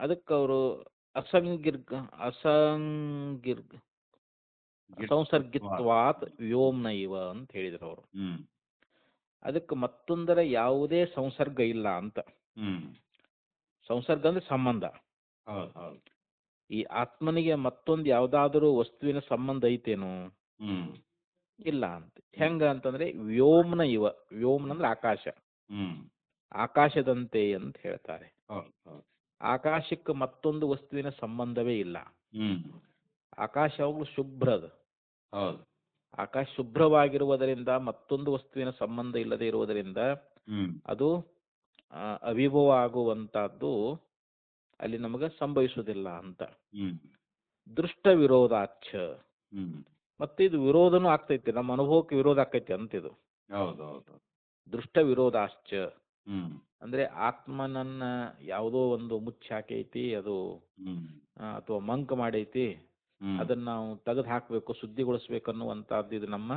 ಅದಕ್ಕೆ ಅವರು ಅಸಂಸರ್ಗಿತ್ವಾತ್ ವ್ಯೋಮ್ನ ಇವ ಅಂತ ಹೇಳಿದ್ರು ಅವರು. ಹ್ಮ್ ಅದಕ್ಕೆ ಮತ್ತೊಂದರ ಯಾವುದೇ ಸಂಸರ್ಗ ಇಲ್ಲ ಅಂತ. ಹ್ಮ್ ಸಂಸರ್ಗ ಅಂದ್ರೆ ಸಂಬಂಧ. ಹೌದು ಹೌದು. ಈ ಆತ್ಮನಿಗೆ ಮತ್ತೊಂದು ಯಾವ್ದಾದರೂ ವಸ್ತುವಿನ ಸಂಬಂಧ ಐತೇನು? ಹ್ಮ್ ಇಲ್ಲ ಅಂತ. ಹೆಂಗ ಅಂತಂದ್ರೆ ವ್ಯೋಮ್ನ ಇವ, ವ್ಯೋಮ್ನ ಅಂದ್ರೆ ಆಕಾಶ, ಹ್ಮ್ ಆಕಾಶದಂತೆ ಅಂತ ಹೇಳ್ತಾರೆ. ಹೌದು ಹೌದು. ಆಕಾಶಕ್ಕೆ ಮತ್ತೊಂದು ವಸ್ತುವಿನ ಸಂಬಂಧವೇ ಇಲ್ಲ. ಹ್ಮ್ ಆಕಾಶ ಯಾವಾಗಲೂ ಶುಭ್ರದ. ಹೌದು. ಆಕಾಶ ಶುಭ್ರವಾಗಿರುವುದರಿಂದ ಮತ್ತೊಂದು ವಸ್ತುವಿನ ಸಂಬಂಧ ಇಲ್ಲದೆ ಇರುವುದರಿಂದ ಹ್ಮ್ ಅದು ಅವಿಭವ ಆಗುವಂತಹದ್ದು ಅಲ್ಲಿ ನಮಗೆ ಸಂಭವಿಸುವುದಿಲ್ಲ ಅಂತ. ಹ್ಮ್ ದೃಷ್ಟ ವಿರೋಧಾಚ್ಛ. ಹ್ಮ್ ಮತ್ತೆ ಇದು ವಿರೋಧನೂ ಆಗ್ತೈತಿ, ನಮ್ಮ ಅನುಭವಕ್ಕೆ ವಿರೋಧ ಆಕೈತಿ ಅಂತಿದು. ಹೌದು ಹೌದು. ದೃಷ್ಟ ವಿರೋಧಾಶ್ಚ ಹ್ಮ್ ಅಂದ್ರೆ ಆತ್ಮನನ್ನ ಯಾವುದೋ ಒಂದು ಮುಚ್ಚಿ ಹಾಕೈತಿ ಅದು, ಹ್ಮ್ ಅಥವಾ ಮಂಕ್ ಮಾಡೈತಿ, ಹ್ಮ್ ಅದನ್ನ ನಾವು ತೆಗೆದು ಹಾಕಬೇಕು, ಶುದ್ಧಿಗೊಳಿಸ್ಬೇಕು ಅನ್ನುವಂತಹದ್ದು ಇದು ನಮ್ಮ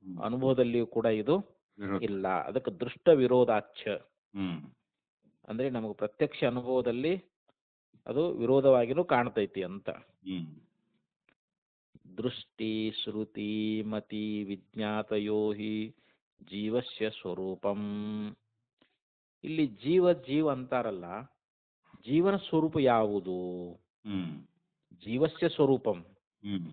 ಹ್ಮ್ ಅನುಭವದಲ್ಲಿಯೂ ಕೂಡ ಇದು ವಿರೋಧ. ಇಲ್ಲ. ಅದಕ್ಕೆ ದೃಷ್ಟ ವಿರೋಧಾಚ್ಛ ಹ್ಮ್ ಅಂದ್ರೆ ನಮಗೆ ಪ್ರತ್ಯಕ್ಷ ಅನುಭವದಲ್ಲಿ ಅದು ವಿರೋಧವಾಗಿನೂ ಕಾಣ್ತೈತಿ ಅಂತ. ಹ್ಮ್ ದೃಷ್ಟಿ ಶ್ರುತಿ ಮತಿ ವಿಜ್ಞಾತಯೋ ಹಿ ಜೀವಸ್ಯ ಸ್ವರೂಪಂ. ಇಲ್ಲಿ ಜೀವ ಅಂತಾರಲ್ಲ, ಜೀವನ ಸ್ವರೂಪ ಯಾವುದು? ಹ್ಮ್ ಜೀವಸ್ಯ ಸ್ವರೂಪಂ. ಹ್ಮ್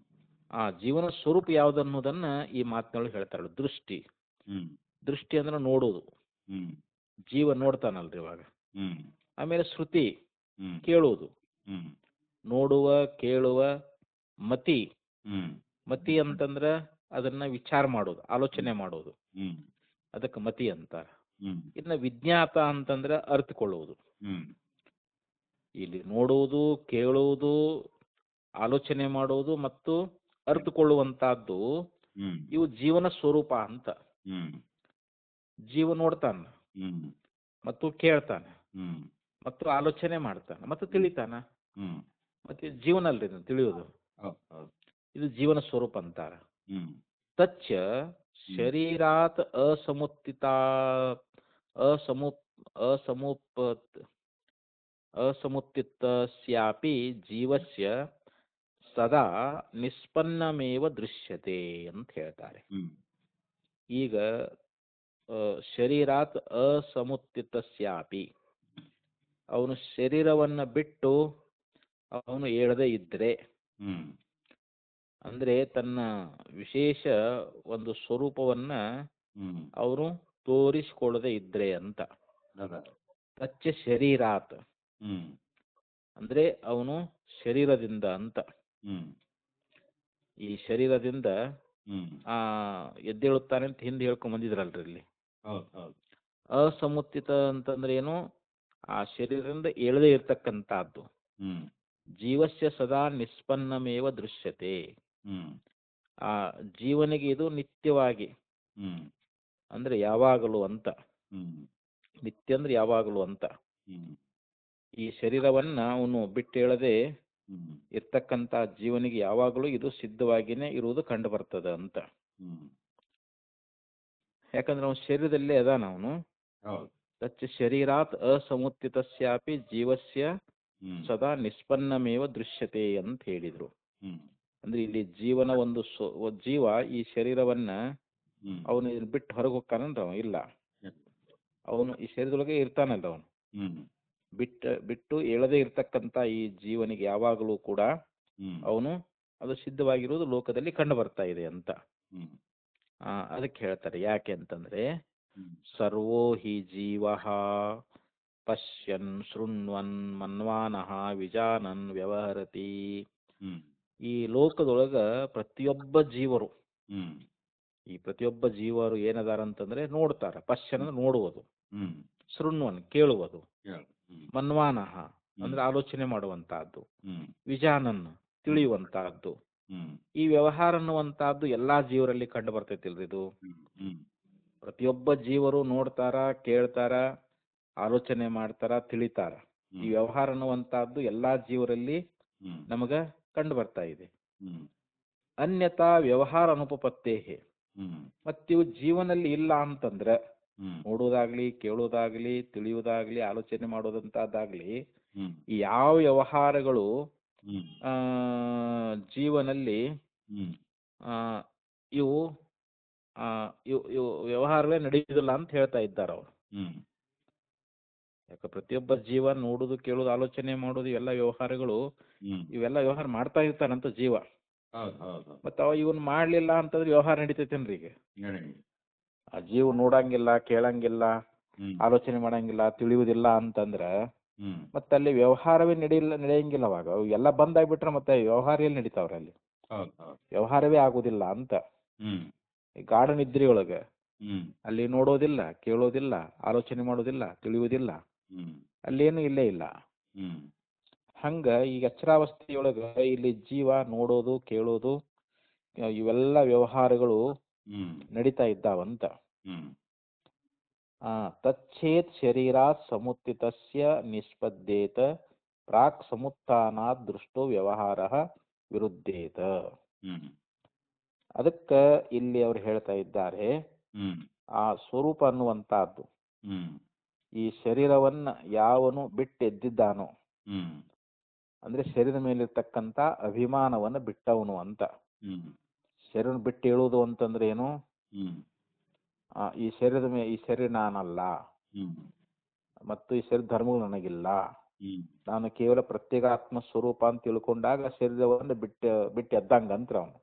ಜೀವನ ಸ್ವರೂಪ ಯಾವುದು ಅನ್ನೋದನ್ನ ಈ ಮಾತಿನೊಳಗೆ ಹೇಳ್ತಾರಲ್ಲ. ದೃಷ್ಟಿ, ಹ್ಮ್ ದೃಷ್ಟಿ ಅಂದ್ರೆ ನೋಡೋದು, ಹ್ಮ್ ಜೀವ ನೋಡ್ತಾನಲ್ರಿ ಇವಾಗ. ಹ್ಮ್ ಆಮೇಲೆ ಶ್ರುತಿ ಹ್ಮ್ ಕೇಳುವುದು, ಹ್ಮ್ ನೋಡುವ ಕೇಳುವ. ಮತಿ, ಹ್ಮ್ ಮತಿ ಅಂತಂದ್ರೆ ಅದನ್ನ ವಿಚಾರ ಮಾಡೋದು, ಆಲೋಚನೆ ಮಾಡೋದು, ಹ್ಮ್ ಅದಕ್ಕೆ ಮತಿ ಅಂತಾರ. ಹ್ಮ್ ಇನ್ನು ವಿಜ್ಞಾತ ಅಂತಂದ್ರೆ ಅರ್ಥಕೊಳ್ಳುವುದು. ಹ್ಮ್ ಇಲ್ಲಿ ನೋಡುವುದು, ಕೇಳುವುದು, ಆಲೋಚನೆ ಮಾಡುವುದು ಮತ್ತು ಅರ್ಥಕೊಳ್ಳುವಂತಹದ್ದು ಹ್ಮ್ ಇವು ಜೀವನ ಸ್ವರೂಪ ಅಂತ. ಹ್ಮ್ ಜೀವ ನೋಡ್ತಾನ ಹ್ಮ್ ಮತ್ತು ಕೇಳ್ತಾನೆ ಹ್ಮ್ ಮತ್ತು ಆಲೋಚನೆ ಮಾಡ್ತಾನೆ ಮತ್ತು ತಿಳಿತಾನ. ಹ್ಮ್ ಮತ್ತೆ ಜೀವನ ಅಲ್ರಿ ಇದು ತಿಳಿಯೋದು, ಹೌದು ಹೌದು. ಇದು ಜೀವನ ಸ್ವರೂಪ ಅಂತಾರ. ಹ್ಮ್ ತಚ್ಚ ಶರೀರಾತ್ ಅಸಮುತ್ ಅಸಮುಪ್ ಅಸಮುತ್ತಿತಸ್ಯಾಪಿ ಜೀವಸ್ಯ ಸದಾ ನಿಷ್ಪನ್ನಮೇವ ದೃಶ್ಯತೆ ಅಂತ ಹೇಳ್ತಾರೆ. ಈಗ ಶರೀರಾತ್ ಅಸಮುತ್ತಿತಸ್ಯಾಪಿ, ಅವನು ಶರೀರವನ್ನ ಬಿಟ್ಟು ಅವನು ಏಳದೇ ಇದ್ರೆ, ಅಂದ್ರೆ ತನ್ನ ವಿಶೇಷ ಒಂದು ಸ್ವರೂಪವನ್ನ ಅವನು ತೋರಿಸಿಕೊಳ್ಳದೆ ಇದ್ರೆ ಅಂತ. ತಚ್ಚ ಶರೀರಾತ್ ಅಂದ್ರೆ ಅವನು ಶರೀರದಿಂದ ಅಂತ. ಈ ಶರೀರದಿಂದ ಎದ್ದೇಳುತ್ತಾನೆ ಅಂತ ಹಿಂದೆ ಹೇಳ್ಕೊಂಡ್ ಬಂದಿದ್ರಲ್ರಿ ಇಲ್ಲಿ. ಅಸಮುತ್ತಿತ ಅಂತಂದ್ರೆ ಏನು? ಆ ಶರೀರದಿಂದ ಏಳದೇ ಇರ್ತಕ್ಕಂಥದ್ದು. ಜೀವಸ್ಯ ಸದಾ ನಿಷ್ಪನ್ನಮೇವ ದೃಶ್ಯತೆ. ಆ ಜೀವನಿಗೆ ಇದು ನಿತ್ಯವಾಗಿ, ಅಂದ್ರೆ ಯಾವಾಗಲೂ ಅಂತ. ನಿತ್ಯ ಅಂದ್ರೆ ಯಾವಾಗಲೂ ಅಂತ. ಈ ಶರೀರವನ್ನ ಅವನು ಬಿಟ್ಟೇಳದೆ ಇರ್ತಕ್ಕಂಥ ಜೀವನಿಗೆ ಯಾವಾಗಲೂ ಇದು ಸಿದ್ಧವಾಗಿನೇ ಇರುವುದು ಕಂಡು ಬರ್ತದ ಅಂತ. ಯಾಕಂದ್ರೆ ಅವನ ಶರೀರದಲ್ಲೇ ಅದಾನ ಅವನು. ತಚ್ಚ ಶರೀರಾತ್ ಅಸಮುತ್ತಿತಸ್ಯಾಪಿ ಜೀವಸ್ಯ ಸದಾ ನಿಷ್ಪನ್ನಮೇವ ದೃಶ್ಯತೆ ಅಂತ ಹೇಳಿದ್ರು. ಅಂದ್ರೆ ಇಲ್ಲಿ ಜೀವನ ಒಂದು ಜೀವ ಈ ಶರೀರವನ್ನ ಅವನು ಬಿಟ್ಟು ಹೊರಗೆ ಹೋಗ್ತಾನಂದ್ರ ಅವ ಇಲ್ಲ, ಅವನು ಈ ಶರೀರದೊಳಗೆ ಇರ್ತಾನಲ್ಲ ಅವನು. ಬಿಟ್ಟು ಏಳದೇ ಇರ್ತಕ್ಕಂಥ ಈ ಜೀವನಿಗೆ ಯಾವಾಗಲೂ ಕೂಡ ಅವನು ಅದು ಸಿದ್ಧವಾಗಿರುವುದು ಲೋಕದಲ್ಲಿ ಕಂಡು ಬರ್ತಾ ಇದೆ ಅಂತ. ಅದಕ್ಕೆ ಹೇಳ್ತಾರೆ. ಯಾಕೆ ಅಂತಂದ್ರೆ ಸರ್ವೋ ಹಿ ಜೀವ ಪಶ್ಯನ್ ಶೃಣ್ವನ್ ಮನ್ವಾನಃ ವಿಜಾನನ್ ವ್ಯವಹರತಿ. ಈ ಲೋಕದೊಳಗ ಪ್ರತಿಯೊಬ್ಬ ಜೀವರು ಏನದಾರ ಅಂತಂದ್ರೆ ನೋಡ್ತಾರ. ಪಶ್ಯನ್ ಅಂದ್ರೆ ನೋಡುವುದು, ಶೃಣ್ವನ್ ಕೇಳುವುದು, ಮನ್ವಾನಃ ಅಂದ್ರೆ ಆಲೋಚನೆ ಮಾಡುವಂತಹದ್ದು, ವಿಜಾನನ್ ತಿಳಿಯುವಂತಹದ್ದು. ಈ ವ್ಯವಹಾರ ಅನ್ನುವಂತಹದ್ದು ಎಲ್ಲಾ ಜೀವರಲ್ಲಿ ಕಂಡು ಬರ್ತೈತಿಲ್ರಿ ಇದು. ಪ್ರತಿಯೊಬ್ಬ ಜೀವರು ನೋಡ್ತಾರ, ಕೇಳ್ತಾರ, ಆಲೋಚನೆ ಮಾಡ್ತಾರ, ತಿಳಿತಾರ. ಈ ವ್ಯವಹಾರ ಅನ್ನುವಂತಹದ್ದು ಎಲ್ಲಾ ಜೀವರಲ್ಲಿ ನಮಗ ಕಂಡು ಬರ್ತಾ ಇದೆ. ಅನ್ಯತಾ ವ್ಯವಹಾರ ಅನುಪಪತ್ತೇಹೆ. ಮತ್ತಿವು ಜೀವನಲ್ಲಿ ಇಲ್ಲ ಅಂತಂದ್ರ ನೋಡುವುದಾಗ್ಲಿ, ಕೇಳುವುದಾಗ್ಲಿ, ತಿಳಿಯುವುದಾಗ್ಲಿ, ಆಲೋಚನೆ ಮಾಡೋದಂತದ್ದಾಗ್ಲಿ, ಯಾವ ವ್ಯವಹಾರಗಳು ಜೀವನಲ್ಲಿ ಇವು ವ್ಯವಹಾರಗಳೇ ನಡೆಯುವುದಿಲ್ಲ ಅಂತ ಹೇಳ್ತಾ ಇದ್ದಾರೆ ಅವರು. ಯಾಕೆ ಪ್ರತಿಯೊಬ್ಬ ಜೀವ ನೋಡುದು, ಕೇಳುದು, ಆಲೋಚನೆ ಮಾಡೋದು ಇವೆಲ್ಲ ವ್ಯವಹಾರಗಳು, ಇವೆಲ್ಲ ವ್ಯವಹಾರ ಮಾಡ್ತಾ ಇರ್ತಾನಂತ ಜೀವ. ಮತ್ತ ಅವ ಇವನ್ ಮಾಡ್ಲಿಲ್ಲ ಅಂತಂದ್ರೆ ವ್ಯವಹಾರ ನಡೀತೈತೇನ್ರಿ? ಈಗ ಆ ಜೀವ ನೋಡಂಗಿಲ್ಲ, ಕೇಳಂಗಿಲ್ಲ, ಆಲೋಚನೆ ಮಾಡಂಗಿಲ್ಲ, ತಿಳಿಯುವುದಿಲ್ಲ ಅಂತಂದ್ರ ಮತ್ತೆ ಅಲ್ಲಿ ವ್ಯವಹಾರವೇ ನಡೆಯಂಗಿಲ್ಲ. ಅವಾಗ ಎಲ್ಲ ಬಂದಾಗ್ಬಿಟ್ರೆ ಮತ್ತೆ ವ್ಯವಹಾರ ಎಲ್ಲಿ ನಡೀತಾವ್ರ? ಅಲ್ಲಿ ವ್ಯವಹಾರವೇ ಆಗುದಿಲ್ಲ ಅಂತ. ಗಾಢ ನಿದ್ರೆಯೊಳಗ ಅಲ್ಲಿ ನೋಡೋದಿಲ್ಲ, ಕೇಳೋದಿಲ್ಲ, ಆಲೋಚನೆ ಮಾಡೋದಿಲ್ಲ, ತಿಳಿಯುವುದಿಲ್ಲ, ಅಲ್ಲೇನು ಇಲ್ಲೇ ಇಲ್ಲ. ಹಂಗ ಈಗ ಎಚ್ಚರಾವಸ್ಥೆಯೊಳಗ ಇಲ್ಲಿ ಜೀವ ನೋಡೋದು, ಕೇಳೋದು ಇವೆಲ್ಲ ವ್ಯವಹಾರಗಳು ನಡೀತಾ ಇದ್ದಾವಂತ. ತಚ್ಛೇತ್ ಶರೀರಾತ್ ಸಮುತ್ತಿತಸ್ಯ ನಿಷ್ಪದ್ಯೇತ ಪ್ರಾಕ್ ಸಮುತ್ಥಾನಾತ್ ದೃಷ್ಟೋ ವ್ಯವಹಾರ ವಿರುದ್ಧೇತ. ಅದಕ್ಕ ಇಲ್ಲಿ ಅವ್ರು ಹೇಳ್ತಾ ಇದ್ದಾರೆ, ಆ ಸ್ವರೂಪ ಅನ್ನುವಂತಹದ್ದು, ಈ ಶರೀರವನ್ನ ಯಾವನು ಬಿಟ್ಟೆದ್ದಿದ್ದಾನೋ ಅಂದ್ರೆ ಶರೀರದ ಮೇಲಿರ್ತಕ್ಕಂಥ ಅಭಿಮಾನವನ್ನ ಬಿಟ್ಟವನು ಅಂತ. ಶರೀರ ಬಿಟ್ಟು ಹೇಳುವುದು ಅಂತಂದ್ರೆ ಏನು? ಈ ಶರೀರ ನಾನಲ್ಲ, ಮತ್ತು ಈ ಶರೀರ ಧರ್ಮಗಳು ನನಗಿಲ್ಲ, ನಾನು ಕೇವಲ ಪ್ರತ್ಯೇಕಾತ್ಮ ಸ್ವರೂಪ ಅಂತ ತಿಳ್ಕೊಂಡಾಗ ಶರೀರವನ್ನು ಬಿಟ್ಟು ಎದ್ದಂಗಂತ್ರ ಅವನು.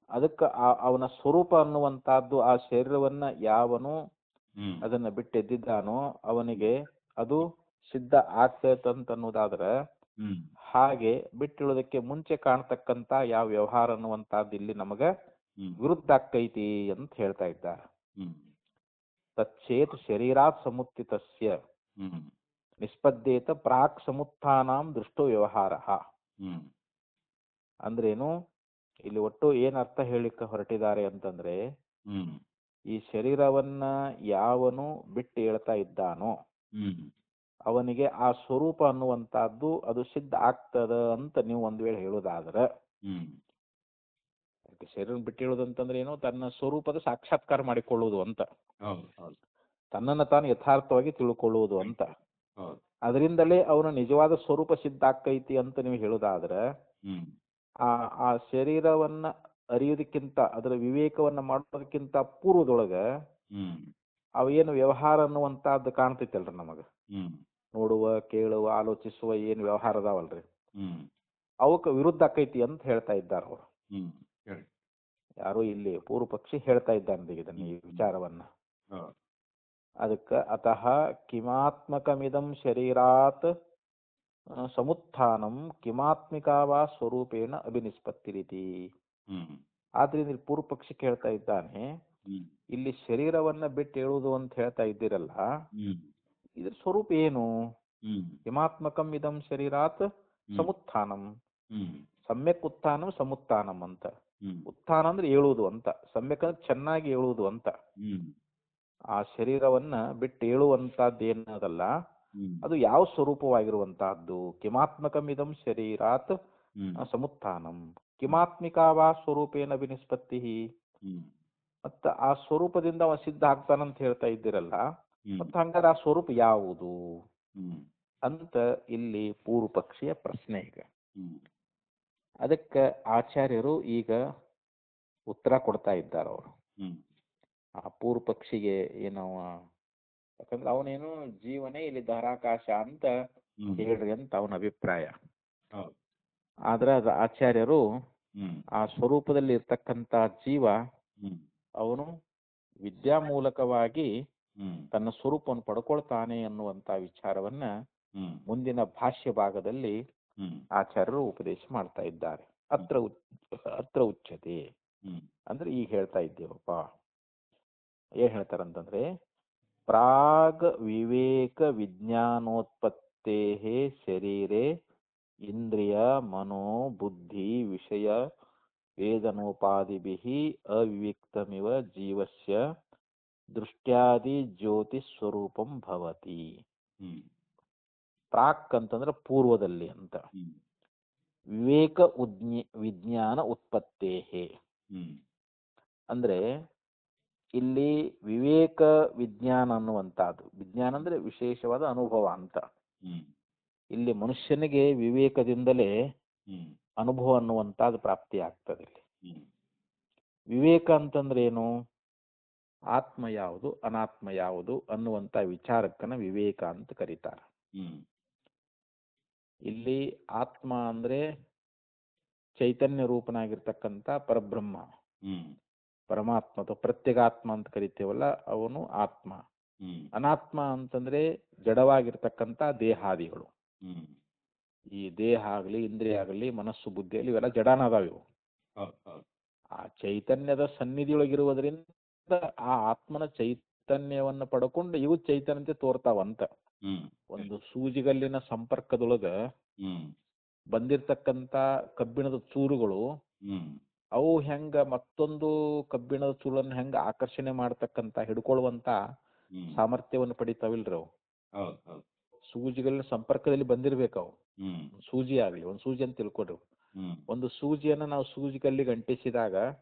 ಅದಕ್ಕ ಅವನ ಸ್ವರೂಪ ಅನ್ನುವಂತಹದ್ದು, ಆ ಶರೀರವನ್ನ ಯಾವನು ಅದನ್ನ ಬಿಟ್ಟೆದ್ದಿದ್ದಾನೋ ಅವನಿಗೆ ಅದು ಸಿದ್ಧ ಆಗ್ತೈತಂತನ್ನುವುದಾದ್ರ, ಹಾಗೆ ಬಿಟ್ಟಿಳೋದಕ್ಕೆ ಮುಂಚೆ ಕಾಣ್ತಕ್ಕಂತ ಯಾವ ವ್ಯವಹಾರ ಅನ್ನುವಂತಹದ್ದು ಇಲ್ಲಿ ನಮಗ ವಿರುದ್ಧ ಆಕ್ಕೈತಿ ಅಂತ ಹೇಳ್ತಾ ಇದ್ದಾರೆ. ತಚ್ಚೇತ್ ಶರೀರಾತ್ ಸಮುತ್ತಿತಸ್ಯ ನಿಷ್ಪದ್ಯೇತ ಪ್ರಾಕ್ ಸಮುತ್ಥಾನಾಂ ದೃಷ್ಟೋ ವ್ಯವಹಾರ. ಅಂದ್ರೇನು? ಇಲ್ಲಿ ಒಟ್ಟು ಏನ್ ಅರ್ಥ ಹೇಳಿಕ್ಕೆ ಹೊರಟಿದ್ದಾರೆ ಅಂತಂದ್ರೆ, ಈ ಶರೀರವನ್ನ ಯಾವನು ಬಿಟ್ಟು ಹೇಳ್ತಾ ಇದ್ದಾನೋ ಅವನಿಗೆ ಆ ಸ್ವರೂಪ ಅನ್ನುವಂತಹದ್ದು ಅದು ಸಿದ್ಧ ಆಗ್ತದ ಅಂತ ನೀವು ಒಂದ್ ವೇಳೆ ಹೇಳೋದಾದ್ರ, ಅದಕ್ಕೆ ಶರೀರ ಬಿಟ್ಟಿರೋದು ಅಂತಂದ್ರೆ ಏನು, ತನ್ನ ಸ್ವರೂಪದ ಸಾಕ್ಷಾತ್ಕಾರ ಮಾಡಿಕೊಳ್ಳುವುದು ಅಂತ, ಹೌದು ಹೌದು ತನ್ನನ್ನು ತಾನು ಯಥಾರ್ಥವಾಗಿ ತಿಳ್ಕೊಳ್ಳುವುದು ಅಂತ. ಹೌದು. ಅದರಿಂದಲೇ ಅವನ ನಿಜವಾದ ಸ್ವರೂಪ ಸಿದ್ಧ ಆಕ್ಕೈತಿ ಅಂತ ನೀವು ಹೇಳೋದಾದ್ರೆ, ಹ್ಮ್ ಆ ಆ ಶರೀರವನ್ನ ಅರಿಯೋದಕ್ಕಿಂತ, ಅದರ ವಿವೇಕವನ್ನ ಮಾಡೋದಕ್ಕಿಂತ ಪೂರ್ವದೊಳಗೆ ಹ್ಮ್ ಅವೇನು ವ್ಯವಹಾರ ಅನ್ನುವಂಥದ್ದು ಕಾಣ್ತೈತಲ್ರಿ ನಮಗೆ, ಹ್ಮ್ ನೋಡುವ, ಕೇಳುವ, ಆಲೋಚಿಸುವ ಏನು ವ್ಯವಹಾರ ಅದಾವಲ್ರಿ, ಹ್ಮ್ ಅವಕ್ಕೆ ವಿರುದ್ಧ ಆಕೈತಿ ಅಂತ ಹೇಳ್ತಾ ಇದ್ದಾರೆ ಅವರು. ಹ್ಮ್ ಹೇಳಿ. ಯಾರು ಇಲ್ಲಿ ಪೂರ್ವ ಪಕ್ಷಿ ಹೇಳ್ತಾ ಇದ್ದಾನೆ ಇದನ್ನ, ಈ ವಿಚಾರವನ್ನ. ಹೌದು. ಅದಕ್ಕೆ ಅತಃ ಕಿಮಾತ್ಮಕಮಿದಂ ಶರೀರಾತ್ ಸಮುತ್ಥಾನಂ ಕಿಮಾತ್ಮಿಕಾ ವಾ ಸ್ವರೂಪೇಣ ಅಭಿನಿಷ್ಪತ್ತಿರಿತಿ. ಹ್ಮ್ ಆದ್ರಿಂದ ಇಲ್ಲಿ ಪೂರ್ವ ಪಕ್ಷಿ ಕೇಳ್ತಾ ಇದ್ದಾನೆ, ಹ್ಮ್ ಇಲ್ಲಿ ಶರೀರವನ್ನ ಬಿಟ್ಟು ಹೇಳುವುದು ಅಂತ ಹೇಳ್ತಾ ಇದ್ದೀರಲ್ಲ, ಹ್ಮ್ ಇದ್ರ ಸ್ವರೂಪ ಏನು? ಹ್ಮ್ ಕಿಮಾತ್ಮಕಂ ಇದಂ ಶರೀರಾತ್ ಸಮುತ್ಥಾನಂ, ಹ್ಮ್ ಸಮ್ಯಕ್ ಉತ್ಥಾನಂ ಸಮುತ್ಥಾನಂ ಅಂತ. ಹ್ಮ್ ಉತ್ಥಾನ ಅಂದ್ರೆ ಏಳುವುದು ಅಂತ, ಸಮ್ಯಕ್ ಅಂದ್ರೆ ಚೆನ್ನಾಗಿ ಏಳುವುದು ಅಂತ. ಹ್ಮ್ ಆ ಶರೀರವನ್ನ ಬಿಟ್ಟು ಏಳುವಂತಹದ್ದು ಏನದಲ್ಲ, ಹ್ಮ್ ಅದು ಯಾವ ಸ್ವರೂಪವಾಗಿರುವಂತಹದ್ದು? ಕಿಮಾತ್ಮಕಮಿದಂ ಶರೀರಾತ್ ಹ್ಮ್ ಸಮುತ್ಥಾನಂ ಕಿಮಾತ್ಮಿಕಾ ವಾ ಸ್ವರೂಪೇಣ ವಿನಿಷ್ಪತ್ತಿ. ಹ್ಮ್ ಮತ್ತ ಆ ಸ್ವರೂಪದಿಂದ ಅವ ಸಿದ್ಧ ಆಗ್ತಾನಂತ ಹೇಳ್ತಾ ಇದ್ದೀರಲ್ಲ, ಹ್ಮ್ ಮತ್ತ ಹಂಗಾರೆ ಆ ಸ್ವರೂಪ ಯಾವುದು ಹ್ಮ್ ಅಂತ ಇಲ್ಲಿ ಪೂರ್ವ ಪಕ್ಷಿಯ ಪ್ರಶ್ನೆ. ಈಗ ಹ್ಮ್ ಅದಕ್ಕೆ ಆಚಾರ್ಯರು ಈಗ ಉತ್ತರ ಕೊಡ್ತಾ ಇದ್ದಾರೆ ಅವರು. ಹ್ಮ್ ಆ ಪೂರ್ವ ಪಕ್ಷಿಗೆ ಏನವ, ಯಾಕಂದ್ರೆ ಅವನೇನು ಜೀವನೇ ಇಲ್ಲಿ ಧಾರಾಕಾಶ ಅಂತ ಹ್ಮ್ ಹೇಳ್ರಿ ಅಂತ ಅವನ ಅಭಿಪ್ರಾಯ. ಹೌದು. ಆದ್ರೆ ಅದು ಆಚಾರ್ಯರು ಹ್ಮ್ ಆ ಸ್ವರೂಪದಲ್ಲಿ ಇರ್ತಕ್ಕಂಥ ಜೀವ ಹ್ಮ್ ಅವನು ವಿದ್ಯಾ ಮೂಲಕವಾಗಿ ಹ್ಮ್ ತನ್ನ ಸ್ವರೂಪವನ್ನು ಪಡ್ಕೊಳ್ತಾನೆ ಅನ್ನುವಂತ ವಿಚಾರವನ್ನ ಹ್ಮ್ ಮುಂದಿನ ಭಾಷ್ಯ ಭಾಗದಲ್ಲಿ ಹ್ಮ್ ಆಚಾರ್ಯರು ಉಪದೇಶ ಮಾಡ್ತಾ ಇದ್ದಾರೆ. ಅತ್ರ ಉಚ್ಯತೆ ಹ್ಮ್ ಅಂದ್ರೆ ಈಗ ಹೇಳ್ತಾ ಇದ್ದೇವಪ್ಪ. ಏನ್ ಹೇಳ್ತಾರಂತಂದ್ರೆ, ಪ್ರಾಗ್ ವಿವೇಕ ವಿಜ್ಞಾನೋತ್ಪತ್ತೇ ಶರೀರೆ ಇಂದ್ರಿಯ ಮನೋ ಬುದ್ಧಿ ವಿಷಯ ವೇದನೋಪಾದಿಭಿಃ ಅವಿವಿಕ್ತಮಿವ ಜೀವಸ್ಯ ದೃಷ್ಟ್ಯಾದಿ ಜ್ಯೋತಿ ಸ್ವರೂಪಂ ಭವತಿ. ಹ್ಮ್ ಪ್ರಾಕ್ ಅಂತಂದ್ರೆ ಪೂರ್ವದಲ್ಲಿ ಅಂತ. ಹ್ಮ್ ವಿವೇಕ ವಿಜ್ಞಾನ ಉತ್ಪತ್ತೇ ಹ್ಮ್ ಅಂದ್ರೆ ಇಲ್ಲಿ ವಿವೇಕ ವಿಜ್ಞಾನ ಅನ್ನುವಂಥದ್ದು, ವಿಜ್ಞಾನ ಅಂದ್ರೆ ವಿಶೇಷವಾದ ಅನುಭವ ಅಂತ. ಹ್ಮ್ ಇಲ್ಲಿ ಮನುಷ್ಯನಿಗೆ ವಿವೇಕದಿಂದಲೇ ಹ್ಮ್ ಅನುಭವ ಅನ್ನುವಂಥದ್ದು ಪ್ರಾಪ್ತಿ ಆಗ್ತದೆ. ಇಲ್ಲಿ ಹ್ಮ್ ವಿವೇಕ ಅಂತಂದ್ರೆ ಏನು? ಆತ್ಮ ಯಾವುದು ಅನಾತ್ಮ ಯಾವುದು ಅನ್ನುವಂಥ ವಿಚಾರಕ್ಕನ ವಿವೇಕ ಅಂತ ಕರೀತಾರೆ. ಹ್ಮ್ ಇಲ್ಲಿ ಆತ್ಮ ಅಂದ್ರೆ ಚೈತನ್ಯ ರೂಪನಾಗಿರ್ತಕ್ಕಂಥ ಪರಬ್ರಹ್ಮ, ಹ್ಮ್ ಪರಮಾತ್ಮ ಅಥವಾ ಪ್ರತ್ಯೇಗಾತ್ಮ ಅಂತ ಕರಿತೇವಲ್ಲ, ಅವನು ಆತ್ಮ. ಹ್ಮ್ ಅನಾತ್ಮ ಅಂತಂದ್ರೆ ಜಡವಾಗಿರ್ತಕ್ಕಂಥ ದೇಹಾದಿಗಳು. ಹ್ಮ್ ಈ ದೇಹ ಆಗಲಿ, ಇಂದ್ರಿಯ ಆಗಲಿ, ಮನಸ್ಸು, ಬುದ್ಧಿಯಲ್ಲಿ ಇವೆಲ್ಲ ಜಡಾನದಾವ ಇವು. ಹೌದು ಹೌದು. ಆ ಚೈತನ್ಯದ ಸನ್ನಿಧಿಯೊಳಗಿರುವುದರಿಂದ ಆ ಆತ್ಮನ ಚೈತನ್ಯವನ್ನು ಪಡ್ಕೊಂಡು ಇವು ಚೈತನ್ಯತೆ ತೋರ್ತಾವಂತ. ಹ್ಮ್ ಒಂದು ಸೂಜಿಗಲ್ಲಿನ ಸಂಪರ್ಕದೊಳಗ ಹ್ಮ್ ಬಂದಿರತಕ್ಕಂತ ಕಬ್ಬಿಣದ ಚೂರುಗಳು ಹ್ಮ್ ಅವು ಹೆಂಗ ಮತ್ತೊಂದು ಕಬ್ಬಿಣದ ಚೂರನ್ನು ಹೆಂಗ ಆಕರ್ಷಣೆ ಮಾಡ್ತಕ್ಕಂತ, ಹಿಡ್ಕೊಳ್ಳುವಂತ ಹ್ಮ್ ಸಾಮರ್ಥ್ಯವನ್ನು ಪಡಿತಾವಿಲ್ರಿ ಅವು. ಹೌದು ಹೌದು. ಸೂಜಿಗಲ್ಲಿನ ಸಂಪರ್ಕದಲ್ಲಿ ಬಂದಿರ್ಬೇಕು ಅವು. ಹ್ಮ್ ಸೂಜಿ ಆಗ್ಲಿ, ಒಂದು ಸೂಜಿ ಅಂತ ತಿಳ್ಕೊಡ್ರಿ. ಹ್ಮ್ ಒಂದು ಸೂಜಿಯನ್ನ ನಾವು ಸೂಜಿಗಲ್ಲಿಗೆ ಅಂಟಿಸಿದಾಗ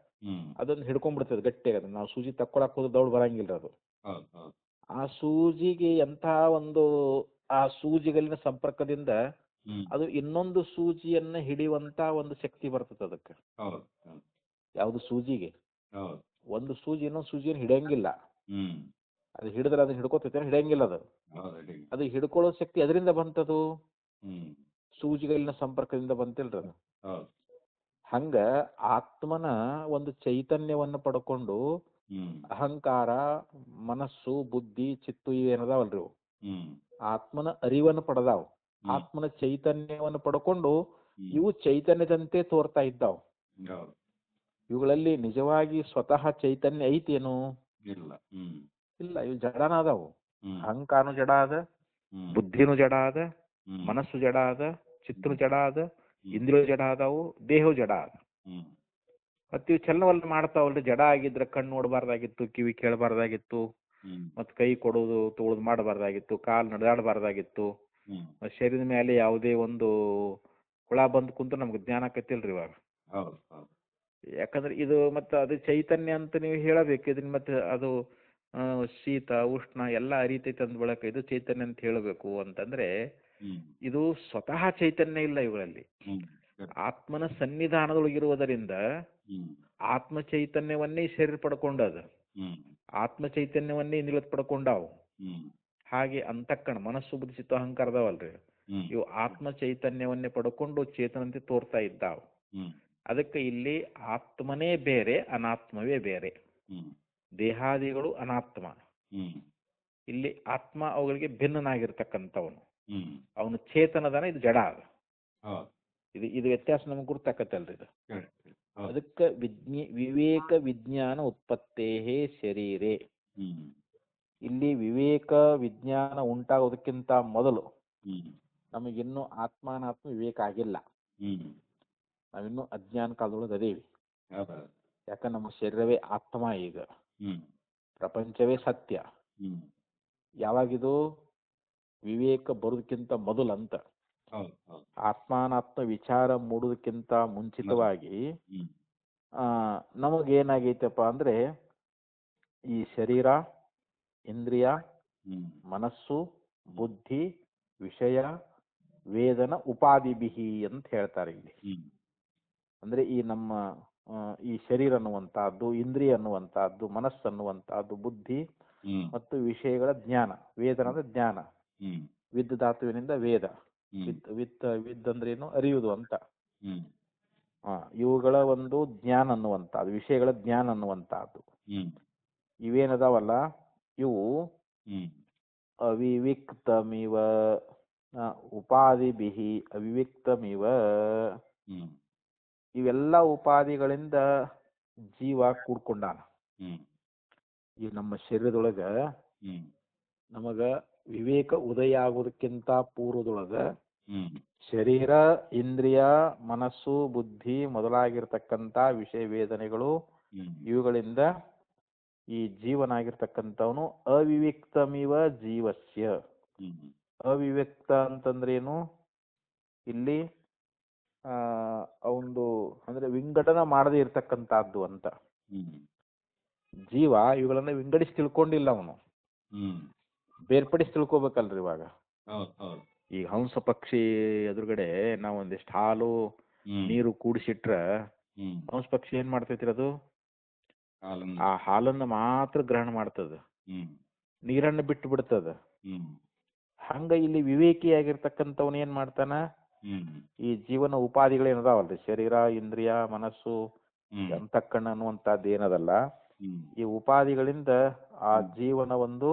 ಹ್ಮ್ ಅದನ್ನ ಹಿಡ್ಕೊಂಡ್ಬಿಡ್ತದೆ ಗಟ್ಟಿಯಾಗ. ನಾವು ಸೂಜಿ ತಕ್ಕೊಳಕ್ ಹೋದ್ರೆ ದೌಡ್ ಬರಂಗಿಲ್ಲ ಅದು. ಹೌದು ಹೌದು. ಆ ಸೂಜಿಗೆ ಎಂಥ ಒಂದು, ಆ ಸೂಜಿಗಲ್ಲಿನ ಸಂಪರ್ಕದಿಂದ ಹ್ಮ್ ಅದು ಇನ್ನೊಂದು ಸೂಜಿಯನ್ನ ಹಿಡಿಯುವಂತ ಒಂದು ಶಕ್ತಿ ಬರ್ತದೆ ಅದಕ್ಕೆ. ಹೌದು ಹೌದು. ಯಾವುದು ಸೂಜಿಗೆ? ಹೌದು. ಒಂದು ಸೂಜಿ ಇನ್ನೊಂದು ಸೂಜಿಯನ್ನು ಹಿಡಿಯಂಗಿಲ್ಲ. ಹ್ಮ್ ಅದು ಹಿಡಿದ್ರೆ ಅದನ್ನ ಹಿಡ್ಕೋತೈತೆ, ಹಿಡಿಯಂಗಿಲ್ಲ ಅದು. ಹೌದು ಅಡಿ. ಅದು ಹಿಡ್ಕೊಳ್ಳೋ ಶಕ್ತಿ ಅದರಿಂದ ಬಂತದು, ಹ್ಮ್ ಸೂಜಿಗಲ್ಲಿನ ಸಂಪರ್ಕದಿಂದ ಬಂತಿಲ್ರಿ ಅದು. ಹೌದು. ಹಂಗ ಆತ್ಮನ ಒಂದು ಚೈತನ್ಯವನ್ನು ಪಡ್ಕೊಂಡು ಹ್ಮ್ ಅಹಂಕಾರ, ಮನಸ್ಸು, ಬುದ್ಧಿ, ಚಿತ್ತು ಇವೇನದಾವಲ್ರಿ ಇವು ಹ್ಮ್ ಆತ್ಮನ ಅರಿವನ್ನು ಪಡೆದಾವ್. ಹ್ಮ್ ಆತ್ಮನ ಚೈತನ್ಯವನ್ನು ಪಡ್ಕೊಂಡು ಹ್ಮ್ ಇವು ಚೈತನ್ಯದಂತೆ ತೋರ್ತಾ ಇದ್ದಾವ್. ಹೌದು. ಇವುಗಳಲ್ಲಿ ನಿಜವಾಗಿ ಸ್ವತಃ ಚೈತನ್ಯ ಐತೇನು? ಇಲ್ಲ. ಹ್ಮ್ ಇಲ್ಲ, ಇವು ಜಡನ ಅದಾವು. ಹ್ಮ್ ಅಹಂಕಾರನು ಜಡ ಅದ, ಹ್ಮ್ ಬುದ್ಧಿನೂ ಜಡ ಅದ, ಹ್ಮ್ ಮನಸ್ಸು ಜಡ ಅದ, ಚಿತ್ತನು ಜಡ ಅದ, ಹ್ಮ್ ಇಂದ್ರಿಯ ಜಡ ಅದಾವು, ದೇಹವು ಜಡ ಅದ. ಹ್ಮ್ ಮತ್ತ ಇವು ಚಲನವಲ್ಲ ಮಾಡ್ತಾವಲ್ರಿ. ಜಡ ಆಗಿದ್ರೆ ಕಣ್ಣು ನೋಡಬಾರ್ದಾಗಿತ್ತು, ಕಿವಿ ಕೇಳಬಾರ್ದಾಗಿತ್ತು, ಹ್ಮ್ ಮತ್ ಕೈ ಕೊಡೋದು ತೊಗೊಳೋದು ಮಾಡಬಾರ್ದಾಗಿತ್ತು, ಕಾಲು ನಡೆದಾಡಬಾರ್ದಾಗಿತ್ತು. ಹ್ಮ್ ಶರೀರದ ಮೇಲೆ ಯಾವುದೇ ಒಂದು ಹುಳ ಬಂದು ಕುಂತು ನಮ್ಗೆ ಜ್ಞಾನ ಆಕತಿಲ್ರಿ ಇವಾಗ. ಹೌದು ಹೌದು. ಯಾಕಂದ್ರೆ ಇದು ಮತ್ತು ಅದು ಚೈತನ್ಯ ಅಂತ ನೀವು ಹೇಳಬೇಕು. ಇದನ್ನ ಮತ್ತೆ ಅದು ಶೀತ ಉಷ್ಣ ಎಲ್ಲ ಅರಿತೈತೆ ಅಂದ ಬಳಕ ಇದು ಚೈತನ್ಯ ಅಂತ ಹೇಳಬೇಕು ಅಂತಂದ್ರೆ ಇದು ಸ್ವತಃ ಚೈತನ್ಯ ಇಲ್ಲ ಇವುಗಳಲ್ಲಿ. ಆತ್ಮನ ಸನ್ನಿಧಾನದೊಳಗಿರುವುದರಿಂದ ಆತ್ಮ ಚೈತನ್ಯವನ್ನೇ ಶರೀರ ಪಡ್ಕೊಂಡದು, ಆತ್ಮ ಚೈತನ್ಯವನ್ನೇ ನಿಲತ್ ಪಡ್ಕೊಂಡಾವು. ಹಾಗೆ ಅಂತಕ್ಕಣ ಮನಸ್ಸು ಬುದ್ಧಿ ಚಿತ್ತ ಅಹಂಕಾರದವಲ್ರಿ, ಇವು ಆತ್ಮ ಚೈತನ್ಯವನ್ನೇ ಪಡ್ಕೊಂಡು ಚೇತನಂತೆ ತೋರ್ತಾ ಇದ್ದಾವು. ಅದಕ್ಕೆ ಇಲ್ಲಿ ಆತ್ಮನೇ ಬೇರೆ, ಅನಾತ್ಮವೇ ಬೇರೆ. ದೇಹಾದಿಗಳು ಅನಾತ್ಮ, ಇಲ್ಲಿ ಆತ್ಮ ಅವುಗಳಿಗೆ ಭಿನ್ನನಾಗಿರ್ತಕ್ಕಂಥವನು. ಅವನು ಚೇತನದನ, ಇದು ಜಡ. ಇದು ವ್ಯತ್ಯಾಸ ನಮಗೆ ಗುರ್ತಾಕತ್ತಲ್ರಿ ಇದು. ಅದಕ್ಕೆ ವಿವೇಕ ವಿಜ್ಞಾನ ಉತ್ಪತ್ತೇ ಶರೀರೇ. ಇಲ್ಲಿ ವಿವೇಕ ವಿಜ್ಞಾನ ಉಂಟಾಗೋದಕ್ಕಿಂತ ಮೊದಲು ನಮಗಿನ್ನೂ ಆತ್ಮಾನಾತ್ಮ ವಿವೇಕ ಆಗಿಲ್ಲ. ನಾವಿನ್ನೂ ಅಜ್ಞಾನ ಕಾಲದೊಳಗೆ ಅದೇವಿ. ಯಾಕಂದ್ರೆ ನಮ್ಮ ಶರೀರವೇ ಆತ್ಮ, ಈಗ ಪ್ರಪಂಚವೇ ಸತ್ಯ. ಯಾವಾಗಿದು ವಿವೇಕ ಬರೋದಕ್ಕಿಂತ ಮೊದಲು ಅಂತ. ಆತ್ಮಾನಾತ್ಮ ವಿಚಾರ ಮೂಡೋದಕ್ಕಿಂತ ಮುಂಚಿತವಾಗಿ ನಮಗೇನಾಗೈತಪ್ಪ ಅಂದ್ರೆ ಈ ಶರೀರ, ಇಂದ್ರಿಯ, ಮನಸ್ಸು, ಬುದ್ಧಿ, ವಿಷಯ, ವೇದನ ಉಪಾಧಿಬಿಹಿ ಅಂತ ಹೇಳ್ತಾರೆ ಇಲ್ಲಿ. ಅಂದ್ರೆ ಈ ನಮ್ಮ ಈ ಶರೀರ ಅನ್ನುವಂತಹದ್ದು, ಇಂದ್ರಿಯ ಅನ್ನುವಂತಹದ್ದು, ಮನಸ್ಸು ಅನ್ನುವಂತಹದ್ದು, ಬುದ್ಧಿ ಮತ್ತು ವಿಷಯಗಳ ಜ್ಞಾನ. ವೇದನ ಅಂದ್ರೆ ಜ್ಞಾನ, ವಿದ್ ಧಾತುವಿನಿಂದ ವೇದ, ವಿದ್ ಅಂದ್ರೇನು ಅರಿಯುವುದು ಅಂತ. ಇವುಗಳ ಒಂದು ಜ್ಞಾನ ಅನ್ನುವಂಥದ್ದು, ವಿಷಯಗಳ ಜ್ಞಾನ ಅನ್ನುವಂತಹದ್ದು. ಇವೇನದಾವಲ್ಲ ಇವು ಅವಿವಿಕ್ತಮಿವ ಉಪಾಧಿಬಿಹಿ ಅವಿವಿಕ್ತಮಿವ. ಇವೆಲ್ಲ ಉಪಾಧಿಗಳಿಂದ ಜೀವ ಕೂಡ್ಕೊಂಡಾನ. ಈ ನಮ್ಮ ಶರೀರದೊಳಗ ನಮಗ ವಿವೇಕ ಉದಯ ಆಗೋದಕ್ಕಿಂತ ಪೂರ್ವದೊಳಗ ಶರೀರ, ಇಂದ್ರಿಯ, ಮನಸ್ಸು, ಬುದ್ಧಿ ಮೊದಲಾಗಿರ್ತಕ್ಕಂಥ ವಿಷಯ ವೇದನೆಗಳು ಇವುಗಳಿಂದ ಈ ಜೀವನಾಗಿರ್ತಕ್ಕಂಥವನು ಅವಿವಿಕ್ತಮಿವ ಜೀವಸ್ಯ. ಅವಿವ್ಯಕ್ತ ಅಂತಂದ್ರೇನು? ಇಲ್ಲಿ ಅವಂದು ಅಂದ್ರೆ ವಿಂಗಡನ ಮಾಡದೇ ಇರ್ತಕ್ಕಂಥದ್ದು ಅಂತ. ಜೀವ ಇವುಗಳನ್ನ ವಿಂಗಡಿಸಿ ತಿಳ್ಕೊಂಡಿಲ್ಲ, ಅವನು ಬೇರ್ಪಡಿಸಿ ತಿಳ್ಕೊಬೇಕಲ್ರಿ. ಇವಾಗ ಈ ಹಂಸ ಪಕ್ಷಿ ಎದುರುಗಡೆ ನಾವು ಒಂದಿಷ್ಟು ಹಾಲು ನೀರು ಕೂಡಿಸಿಟ್ರ ಹಂಸ ಪಕ್ಷಿ ಏನ್ ಮಾಡ್ತೈತ್ರಿ? ಅದು ಆ ಹಾಲನ್ನ ಮಾತ್ರ ಗ್ರಹಣ ಮಾಡ್ತದ, ನೀರನ್ನು ಬಿಟ್ಟು ಬಿಡ್ತದ. ಹಂಗ ಇಲ್ಲಿ ವಿವೇಕಿಯಾಗಿರ್ತಕ್ಕಂಥವನ್ ಏನ್ ಮಾಡ್ತಾನ? ಈ ಜೀವನ ಉಪಾಧಿಗಳೇನದಾವಲ್ರಿ, ಶರೀರ, ಇಂದ್ರಿಯ, ಮನಸ್ಸು, ಅಂತಃಕರಣ ಅನ್ನುವಂಥದ್ದು ಏನದಲ್ಲ, ಈ ಉಪಾಧಿಗಳಿಂದ ಆ ಜೀವನ ಒಂದು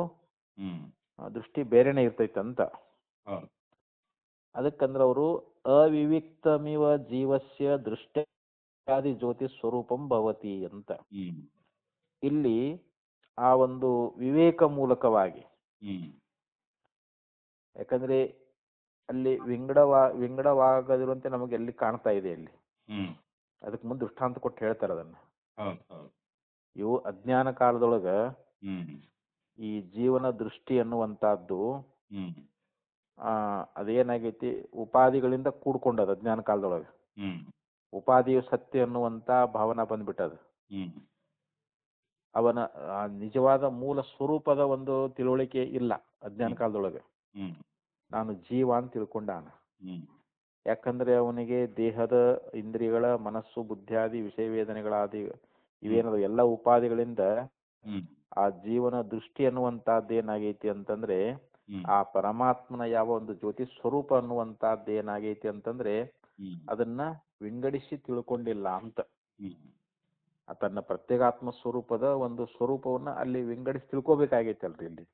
ದೃಷ್ಟಿ ಬೇರೆನೆ ಇರ್ತೈತಂತ. ಅದಕ್ಕಂದ್ರೆ ಅವರು ಅವಿವಿಕ್ತಮಿವ ಜೀವಸ್ಯ ದೃಷ್ಟ್ಯಾದಿ ಜ್ಯೋತಿ ಸ್ವರೂಪಂ ಭವತಿ ಅಂತ. ಇಲ್ಲಿ ಆ ಒಂದು ವಿವೇಕ ಮೂಲಕವಾಗಿ, ಯಾಕಂದ್ರೆ ಅಲ್ಲಿ ವಿಂಗಡವಾಗದಿರುವಂತೆ ನಮಗೆ ಎಲ್ಲಿ ಕಾಣ್ತಾ ಇದೆ ಅಲ್ಲಿ. ಅದಕ್ಕೆ ಮುಂದೆ ದೃಷ್ಟಾಂತ ಕೊಟ್ಟು ಹೇಳ್ತಾರೆ ಅದನ್ನ. ಇವು ಅಜ್ಞಾನ ಕಾಲದೊಳಗ ಈ ಜೀವನ ದೃಷ್ಟಿ ಅನ್ನುವಂತಹದ್ದು ಅದೇನಾಗೈತಿ, ಉಪಾಧಿಗಳಿಂದ ಕೂಡ್ಕೊಂಡದ. ಅಜ್ಞಾನ ಕಾಲದೊಳಗ ಉಪಾಧಿಯು ಸತ್ಯ ಅನ್ನುವಂತ ಭಾವನಾ ಬಂದ್ಬಿಟ್ಟದ. ಅವನ ನಿಜವಾದ ಮೂಲ ಸ್ವರೂಪದ ಒಂದು ತಿಳುವಳಿಕೆ ಇಲ್ಲ ಅಜ್ಞಾನ ಕಾಲದೊಳಗೆ. ನಾನು ಜೀವ ಅಂತ ತಿಳ್ಕೊಂಡಾನ. ಯಾಕಂದ್ರೆ ಅವನಿಗೆ ದೇಹದ, ಇಂದ್ರಿಯಗಳ, ಮನಸ್ಸು, ಬುದ್ಧಿಯಾದಿ, ವಿಷಯ ವೇದನೆಗಳಾದಿ ಇವೇನದು ಎಲ್ಲ ಉಪಾಧಿಗಳಿಂದ ಆ ಜೀವನ ದೃಷ್ಟಿ ಅನ್ನುವಂತಹದ್ದು ಏನಾಗೈತಿ ಅಂತಂದ್ರೆ ಆ ಪರಮಾತ್ಮನ ಯಾವ ಒಂದು ಜ್ಯೋತಿ ಸ್ವರೂಪ ಅನ್ನುವಂತಹದ್ದು ಏನಾಗೈತಿ ಅಂತಂದ್ರೆ ಅದನ್ನ ವಿಂಗಡಿಸಿ ತಿಳ್ಕೊಂಡಿಲ್ಲ ಅಂತ. ತನ್ನ ಪ್ರತ್ಯೇಕಾತ್ಮ ಸ್ವರೂಪದ ಒಂದು ಸ್ವರೂಪವನ್ನ ಅಲ್ಲಿ ವಿಂಗಡಿಸಿ ತಿಳ್ಕೊಬೇಕಾಗೈತಲ್ರಿ ಇಲ್ಲಿ.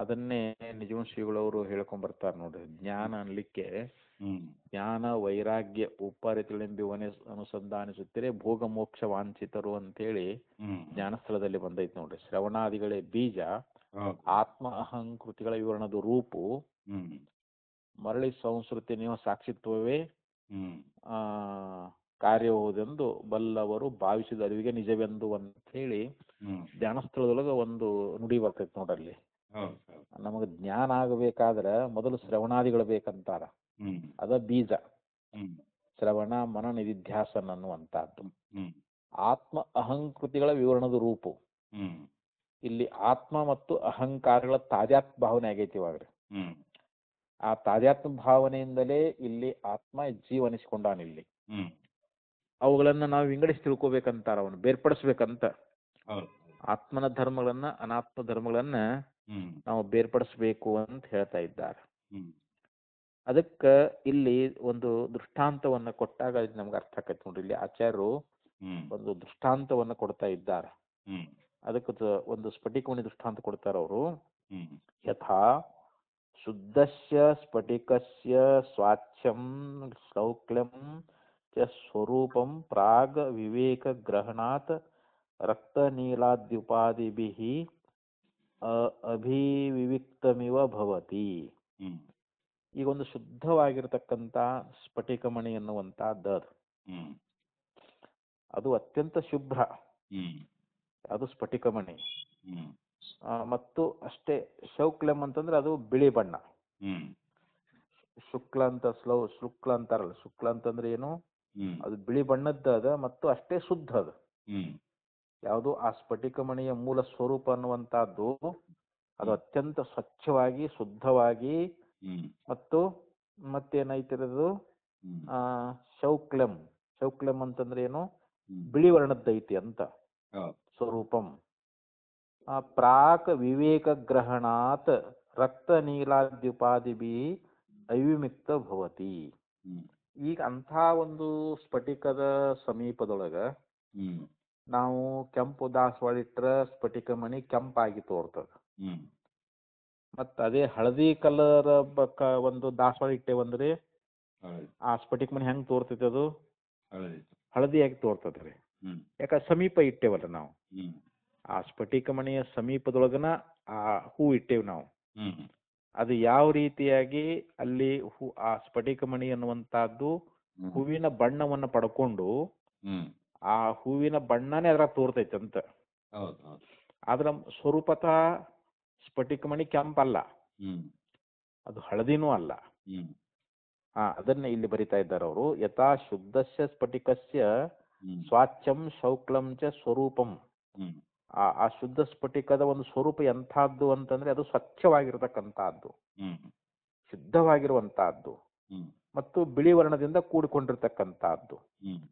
ಅದನ್ನೇ ನಿಜವನ್ ಶ್ರೀಗಳವರು ಹೇಳ್ಕೊಂಡ್ ಬರ್ತಾರೆ ನೋಡ್ರಿ. ಜ್ಞಾನ ಅನ್ಲಿಕ್ಕೆ ಜ್ಞಾನ ವೈರಾಗ್ಯ ಉಪರಿತಿಳೆಂಬಿವನೇ ಅನುಸಂಧಾನಿಸುತ್ತಿರೆ ಭೋಗ ಮೋಕ್ಷ ವಾಂಛಿತರು ಅಂತೇಳಿ ಜ್ಞಾನಸ್ಥಳದಲ್ಲಿ ಬಂದೈತಿ ನೋಡ್ರಿ. ಶ್ರವಣಾದಿಗಳೇ ಬೀಜ, ಆತ್ಮ ಅಹಂಕೃತಿಗಳ ವಿವರಣದ ರೂಪು, ಮರಳಿ ಸಂಸ್ಕೃತಿ ನೀವು ಸಾಕ್ಷಿತ್ವವೇ ಕಾರ್ಯವುದೆಂದು ಬಲ್ಲವರು ಭಾವಿಸಿದ ಅರಿವಿಗೆ ನಿಜವೆಂದು ಅಂತ ಹೇಳಿ ಧ್ಯಾನಸ್ಥಳದೊಳಗೆ ಒಂದು ನುಡಿ ಬರ್ತೈತಿ ನೋಡ್ರಲ್ಲಿ. ನಮಗೆ ಜ್ಞಾನ ಆಗಬೇಕಾದ್ರೆ ಮೊದಲು ಶ್ರವಣಾದಿಗಳು ಬೇಕಂತಾರ, ಅದ ಬೀಜ. ಶ್ರವಣ ಮನ ನಿಧಿಧ್ಯಾಸನ ಅನ್ನುವಂಥದ್ದು. ಹ್ಮ್ ಆತ್ಮ ಅಹಂಕೃತಿಗಳ ವಿವರಣದ ರೂಪು. ಹ್ಮ್ ಇಲ್ಲಿ ಆತ್ಮ ಮತ್ತು ಅಹಂಕಾರಗಳ ತಾದಾತ್ಮ್ಯ ಭಾವನೆ ಆಗೈತಿ ಇವಾಗ್ರಿ. ಹ್ಮ್ ಆ ತಾದಾತ್ಮ್ಯ ಭಾವನೆಯಿಂದಲೇ ಇಲ್ಲಿ ಆತ್ಮ ಜೀವನಿಸ್ಕೊಂಡಾನಿಲ್ಲಿ. ಹ್ಮ್ ಅವುಗಳನ್ನ ನಾವು ವಿಂಗಡಿಸಿ ತಿಳ್ಕೊಬೇಕಂತಾರ, ಅವನು ಬೇರ್ಪಡಿಸ್ಬೇಕಂತ. ಹೌದು. ಆತ್ಮನ ಧರ್ಮಗಳನ್ನ ಅನಾತ್ಮ ಧರ್ಮಗಳನ್ನ ಹ್ಮ್ ನಾವು ಬೇರ್ಪಡಿಸ್ಬೇಕು ಅಂತ ಹೇಳ್ತಾ ಇದ್ದಾರೆ. ಹ್ಮ್ ಅದಕ್ಕೆ ಇಲ್ಲಿ ಒಂದು ದೃಷ್ಟಾಂತವನ್ನ ಕೊಟ್ಟಾಗ ಇದು ನಮ್ಗೆ ಅರ್ಥ ಆಕೈತಿ ನೋಡ್ರಿ. ಇಲ್ಲಿ ಆಚಾರ್ಯರು ಹ್ಮ್ ಒಂದು ದೃಷ್ಟಾಂತವನ್ನ ಕೊಡ್ತಾ ಇದ್ದಾರೆ. ಹ್ಮ್ ಅದಕ್ಕೆ ಒಂದು ಸ್ಫಟಿಕಮಣಿ ದೃಷ್ಟಾಂತ ಕೊಡ್ತಾರೆ ಅವರು. ಹ್ಮ್ ಯಥಾ ಶುದ್ಧಸ್ಯ ಸ್ಫಟಿಕಸ್ಯ ಸ್ವಾಚ್ಛಂ ಸೌಕ್ಲ್ಯಂ ಚ ಸ್ವರೂಪಂ ಪ್ರಾಗ್ ವಿವೇಕ ಗ್ರಹಣಾತ್ ರಕ್ತನೀಲಾದ್ಯುಪಾದಿಭಿಃ ಅಭಿವಿವಿಕ್ತಮಿವ ಭವತಿ. ಹ್ಮ್ ಈಗ ಒಂದು ಶುದ್ಧವಾಗಿರತಕ್ಕಂಥ ಸ್ಫಟಿಕಮಣಿ ಎನ್ನುವಂತಹದ್ದು ಹ್ಮ್ ಅದು ಅತ್ಯಂತ ಶುಭ್ರ, ಹ್ಮ್ ಅದು ಸ್ಫಟಿಕಮಣಿ. ಹ್ಮ್ ಮತ್ತು ಅಷ್ಟೇ ಶೌಕ್ಲಂ ಅಂತಂದ್ರೆ ಅದು ಬಿಳಿ ಬಣ್ಣ. ಹ್ಮ್ ಶುಕ್ಲ ಅಂತ ಶುಕ್ಲ ಅಂತಾರಲ್ಲ, ಶುಕ್ಲ ಅಂತಂದ್ರೆ ಏನು, ಹ್ಮ್ ಅದು ಬಿಳಿ ಬಣ್ಣದ್ದು ಅದ ಮತ್ತು ಅಷ್ಟೇ ಶುದ್ಧ ಅದು. ಹ್ಮ್ ಯಾವುದು ಆ ಸ್ಫಟಿಕಮಣಿಯ ಮೂಲ ಸ್ವರೂಪ ಅನ್ನುವಂತಹದ್ದು ಅದು ಅತ್ಯಂತ ಸ್ವಚ್ಛವಾಗಿ ಶುದ್ಧವಾಗಿ ಹ್ಮ್ ಮತ್ತು ಮತ್ತೇನೈತಿರೋದು ಹ್ಮ್ ಶೌಕ್ಲಂ. ಶೌಕ್ಲಂ ಅಂತಂದ್ರೆ ಏನು, ಹ್ಮ್ ಬಿಳಿ ವರ್ಣದ್ದೈತಿ ಅಂತ ಹೌದು. ಸ್ವರೂಪಂ. ಪ್ರಾಕ್ ವಿವೇಕ ಗ್ರಹಣಾತ್ ರಕ್ತ ನೀಲಾದ್ಯುಪಾದಿಭಿ ಅವಿಮಿಕ್ತ ಭವತಿ. ಹ್ಮ್ ಈಗ ಅಂಥ ಒಂದು ಸ್ಫಟಿಕದ ಸಮೀಪದೊಳಗ ಹ್ಮ್ ನಾವು ಕೆಂಪು ದಾಸವಾಳ ಇಟ್ರ ಸ್ಫಟಿಕಮಣಿ ಕೆಂಪಾಗಿ ತೋರ್ತದ. ಹ್ಮ್ ಮತ್ತ ಅದೇ ಹಳದಿ ಕಲರ್ ಒಂದು ದಾಸವಾಳ ಇಟ್ಟೇವಂದ್ರೆ ಹೌದು. ಆ ಸ್ಫಟಿಕಮಣಿ ಹೆಂಗ್ ತೋರ್ತೈತಿ, ಅದು ಹೌದು. ಹಳದಿಯಾಗಿ ತೋರ್ತದ್ರಿ. ಹ್ಮ್ ಯಾಕಂದ್ರೆ ಸಮೀಪ ಇಟ್ಟೇವಲ್ಲ ನಾವು, ಹ್ಮ್ ಆ ಸ್ಫಟಿಕಮಣಿಯ ಸಮೀಪದೊಳಗನ ಆ ಹೂ ಇಟ್ಟೇವ್ ನಾವು. ಹ್ಮ್ ಅದು ಯಾವ ರೀತಿಯಾಗಿ ಅಲ್ಲಿ ಆ ಸ್ಫಟಿಕಮಣಿ ಅನ್ನುವಂತಹದ್ದು ಹ್ಮ್ ಹೂವಿನ ಬಣ್ಣವನ್ನು ಪಡ್ಕೊಂಡು ಹ್ಮ್ ಆ ಹೂವಿನ ಬಣ್ಣನೇ ಅದ್ರಾಗ ತೋರ್ತೈತೆ ಅಂತ. ಹೌದು ಹೌದು. ಆದ್ರ ಸ್ವರೂಪತಃ ಸ್ಫಟಿಕಮಣಿ ಕೆಂಪಲ್ಲ, ಹ್ಮ್ ಅದು ಹಳದಿನೂ ಅಲ್ಲ. ಹ್ಮ್ ಅದನ್ನ ಇಲ್ಲಿ ಬರಿತಾ ಇದ್ದಾರೆ ಅವರು. ಯಥಾ ಶುದ್ಧಸ್ಯ ಸ್ಫಟಿಕಸ್ಯ ಹ್ಮ್ ಸ್ವಾಚ್ಛಂ ಶೌಕ್ಲಂ ಚ ಸ್ವರೂಪಂ. ಹ್ಮ್ ಆ ಶುದ್ಧ ಸ್ಫಟಿಕದ ಒಂದು ಸ್ವರೂಪ ಎಂಥದ್ದು ಅಂತಂದ್ರೆ ಅದು ಸ್ವಚ್ಛವಾಗಿರತಕ್ಕಂತಹದ್ದು, ಹ್ಮ್ ಶುದ್ಧವಾಗಿರುವಂತಹದ್ದು ಹ್ಮ್ ಮತ್ತು ಬಿಳಿ ವರ್ಣದಿಂದ ಕೂಡಿಕೊಂಡಿರ್ತಕ್ಕಂತಹದ್ದು. ಹ್ಮ್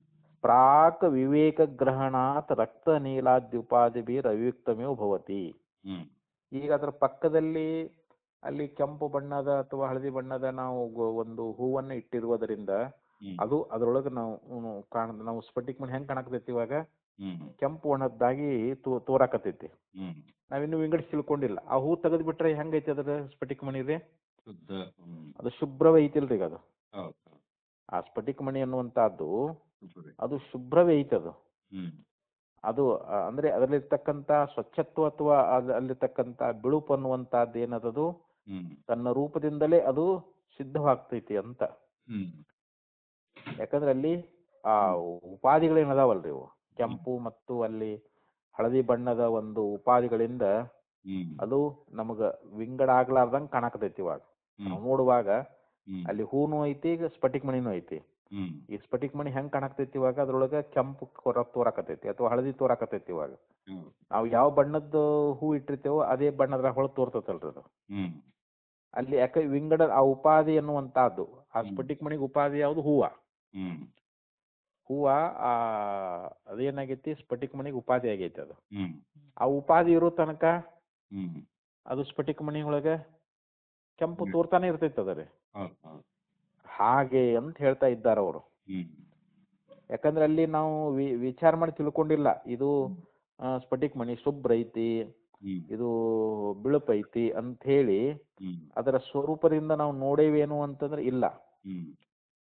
ಪ್ರಾಕ್ ವಿವೇಕ ಗ್ರಹಣಾತ್ ರಕ್ತ ನೀಲಾದ್ಯುಪಾದಿಭಿರ್ ಅವಿಯುಕ್ತಮೇವ ಭವತಿ. ಹ್ಮ್ ಈಗ ಅದರ ಪಕ್ಕದಲ್ಲಿ ಅಲ್ಲಿ ಕೆಂಪು ಬಣ್ಣದ ಅಥವಾ ಹಳದಿ ಬಣ್ಣದ ನಾವು ಒಂದು ಹೂವನ್ನು ಇಟ್ಟಿರುವುದರಿಂದ ಹ್ಮ್ ಅದು ಅದರೊಳಗೆ ನಾವು ನಾವು ಸ್ಫಟಿಕಮಣಿ ಹೆಂಗ್ ಕಾಣಕತೈತಿ, ಇವಾಗ ಹ್ಮ್ ಕೆಂಪು ಬಣ್ಣದ್ದಾಗಿ ತೋರಾಕತೈತಿ. ಹ್ಮ್ ನಾವಿನ್ನು ವಿಂಗಡಿಸಿ ತಿಳ್ಕೊಂಡಿಲ್ಲ. ಆ ಹೂ ತೆಗೆದು ಬಿಟ್ರೆ ಹೆಂಗೈತಿ ಅದರ ಸ್ಫಟಿಕಮಣಿ ರೀ, ಶುದ್ಧ. ಹ್ಮ್ ಅದು ಶುಭ್ರವೇ ಐತಿಲ್ರಿ ಈಗ ಅದು. ಹೌದು ಹೌದು. ಆ ಸ್ಫಟಿಕಮಣಿ ಅನ್ನುವಂತಹದ್ದು ಶುಭ್ರ. ಅದು ಶುಭ್ರವೇ ಐತಿ ಅದು. ಹ್ಮ್ ಅದು ಅಂದ್ರೆ ಅದರಲ್ಲಿರ್ತಕ್ಕಂಥ ಸ್ವಚ್ಛತ್ವ ಅಥವಾ ಅಲ್ಲಿರ್ತಕ್ಕಂಥ ಬಿಳುಪು ಅನ್ನುವಂತಹದ್ದು ಏನದದು ಹ್ಮ್ ತನ್ನ ರೂಪದಿಂದಲೇ ಅದು ಸಿದ್ಧವಾಗ್ತೈತಿ ಅಂತ. ಹ್ಮ್ ಯಾಕಂದ್ರೆ ಅಲ್ಲಿ ಆ ಉಪಾಧಿಗಳೇನದಾವಲ್ರಿ ಇವು ಕೆಂಪು ಮತ್ತು ಅಲ್ಲಿ ಹಳದಿ ಬಣ್ಣದ ಒಂದು ಉಪಾಧಿಗಳಿಂದ ಹ್ಮ್ ಅದು ನಮಗ ವಿಂಗಡ ಆಗ್ಲಾರ್ದಂಗ್ ಕಾಣಕತೈತಿ. ಇವಾಗ ನಾವು ನೋಡುವಾಗ ಹ್ಮ್ ಅಲ್ಲಿ ಹೂನು ಐತಿ, ಸ್ಫಟಿಕಮಣಿನೂ ಐತಿ. ಹ್ಮ್ ಈ ಸ್ಫಟಿಕಮಣಿ ಹೆಂಗ್ ಕಾಣಕತೈತಿ ಇವಾಗ, ಅದ್ರೊಳಗ ಕೆಂಪು ತೋರಾಕತೈತಿ ಅಥವಾ ಹಳದಿ ತೋರಾಕತೈತಿ. ಇವಾಗ ಹ್ಮ್ ನಾವು ಯಾವ ಬಣ್ಣದ ಹೂ ಇಟ್ಟಿರ್ತೇವೋ ಅದೇ ಬಣ್ಣದ ಹೊಳ ತೋರ್ತೈತಲ್ರಿ ಅದು. ಹ್ಮ್ ಅಲ್ಲಿ ಯಾಕೆ ವಿಂಗಡ ಆ ಉಪಾಧಿ ಅನ್ನುವಂತಹದ್ದು, ಆ ಸ್ಫಟಿಕಮಣಿಗೆ ಉಪಾಧಿ ಯಾವುದು, ಹೂವ. ಹ್ಮ್ ಹೂವ ಅದೇನಾಗೈತಿ, ಸ್ಫಟಿಕಮಣಿಗೆ ಉಪಾಧಿ ಆಗೈತಿ ಅದು. ಹ್ಮ್ ಆ ಉಪಾಧಿ ಇರೋ ತನಕ ಹ್ಮ್ ಅದು ಸ್ಫಟಿಕಮಣಿ ಒಳಗೆ ಕೆಂಪು ತೋರ್ತಾನೆ ಇರ್ತೈತೆ ಅದರಿ. ಹೌದು ಹೌದು. ಹಾಗೆ ಅಂತ ಹೇಳ್ತಾ ಇದ್ದಾರೆ ಅವರು. ಹ್ಮ್ ಯಾಕಂದ್ರೆ ಅಲ್ಲಿ ನಾವು ವಿಚಾರ ಮಾಡಿ ತಿಳ್ಕೊಂಡಿಲ್ಲ, ಇದು ಸ್ಫಟಿಕಮಣಿ ಶುಭ್ರ ಐತಿ, ಹ್ಮ್ ಇದು ಬಿಳುಪು ಐತಿ ಅಂತ ಹೇಳಿ ಹ್ಮ್ ಅದರ ಸ್ವರೂಪದಿಂದ ನಾವು ನೋಡೇವೇನು ಅಂತಂದ್ರೆ ಇಲ್ಲ. ಹ್ಮ್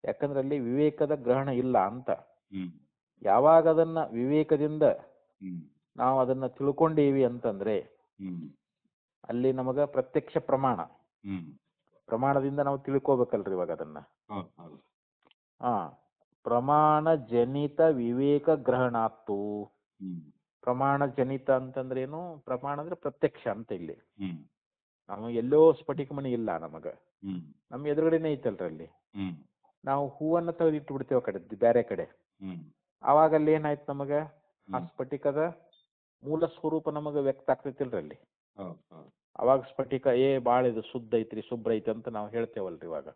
ಯಾಕಂದ್ರೆ ಅಲ್ಲಿ ವಿವೇಕದ ಗ್ರಹಣ ಇಲ್ಲ ಅಂತ. ಹ್ಮ್ ಯಾವಾಗ ಅದನ್ನ ವಿವೇಕದಿಂದ ಹ್ಮ್ ನಾವು ಅದನ್ನ ತಿಳ್ಕೊಂಡೀವಿ ಅಂತಂದ್ರೆ ಹ್ಮ್ ಅಲ್ಲಿ ನಮಗ ಪ್ರತ್ಯಕ್ಷ ಪ್ರಮಾಣ, ಹ್ಮ್ ಪ್ರಮಾಣದಿಂದ ನಾವು ತಿಳ್ಕೋಬೇಕಲ್ರಿ ಇವಾಗ ಅದನ್ನ. ಹೌದು ಹೌದು. ಪ್ರಮಾಣ ಜನಿತ ವಿವೇಕ ಗ್ರಹಣಾತ್ತು. ಹ್ಮ್ ಪ್ರಮಾಣ ಜನಿತ ಅಂತಂದ್ರೆ ಏನು, ಪ್ರಮಾಣ ಅಂದ್ರೆ ಪ್ರತ್ಯಕ್ಷ ಅಂತ. ಇಲ್ಲಿ ಹ್ಮ್ ನಾವು ಎಲ್ಲೋ ಸ್ಫಟಿಕಮಣಿ ಇಲ್ಲ ನಮಗ, ಹ್ಮ್ ನಮ್ಮ ಎದುರುಗಡೆನೆ ಐತಲ್ರಿ ಅಲ್ಲಿ. ಹ್ಮ್ ನಾವು ಹೂವನ್ನು ತೆಗೆದಿಟ್ಟು ಬಿಡ್ತೇವೆ ಆ ಕಡೆ ಬೇರೆ ಕಡೆ. ಆವಾಗ ಅಲ್ಲಿ ಏನಾಯ್ತು ನಮಗೆ ಆ ಸ್ಫಟಿಕದ ಮೂಲ ಸ್ವರೂಪ ನಮಗೆ ವ್ಯಕ್ತ ಆಗ್ತೈತಿಲ್ರಿ ಅಲ್ಲಿ. ಅವಾಗ ಸ್ಫಟಿಕ ಭಾಳ ಇದು ಶುದ್ಧ ಐತ್ರಿ, ಶುಭ್ರ ಐತಿ ಅಂತ ನಾವು ಹೇಳ್ತೇವಲ್ರಿ ಇವಾಗ.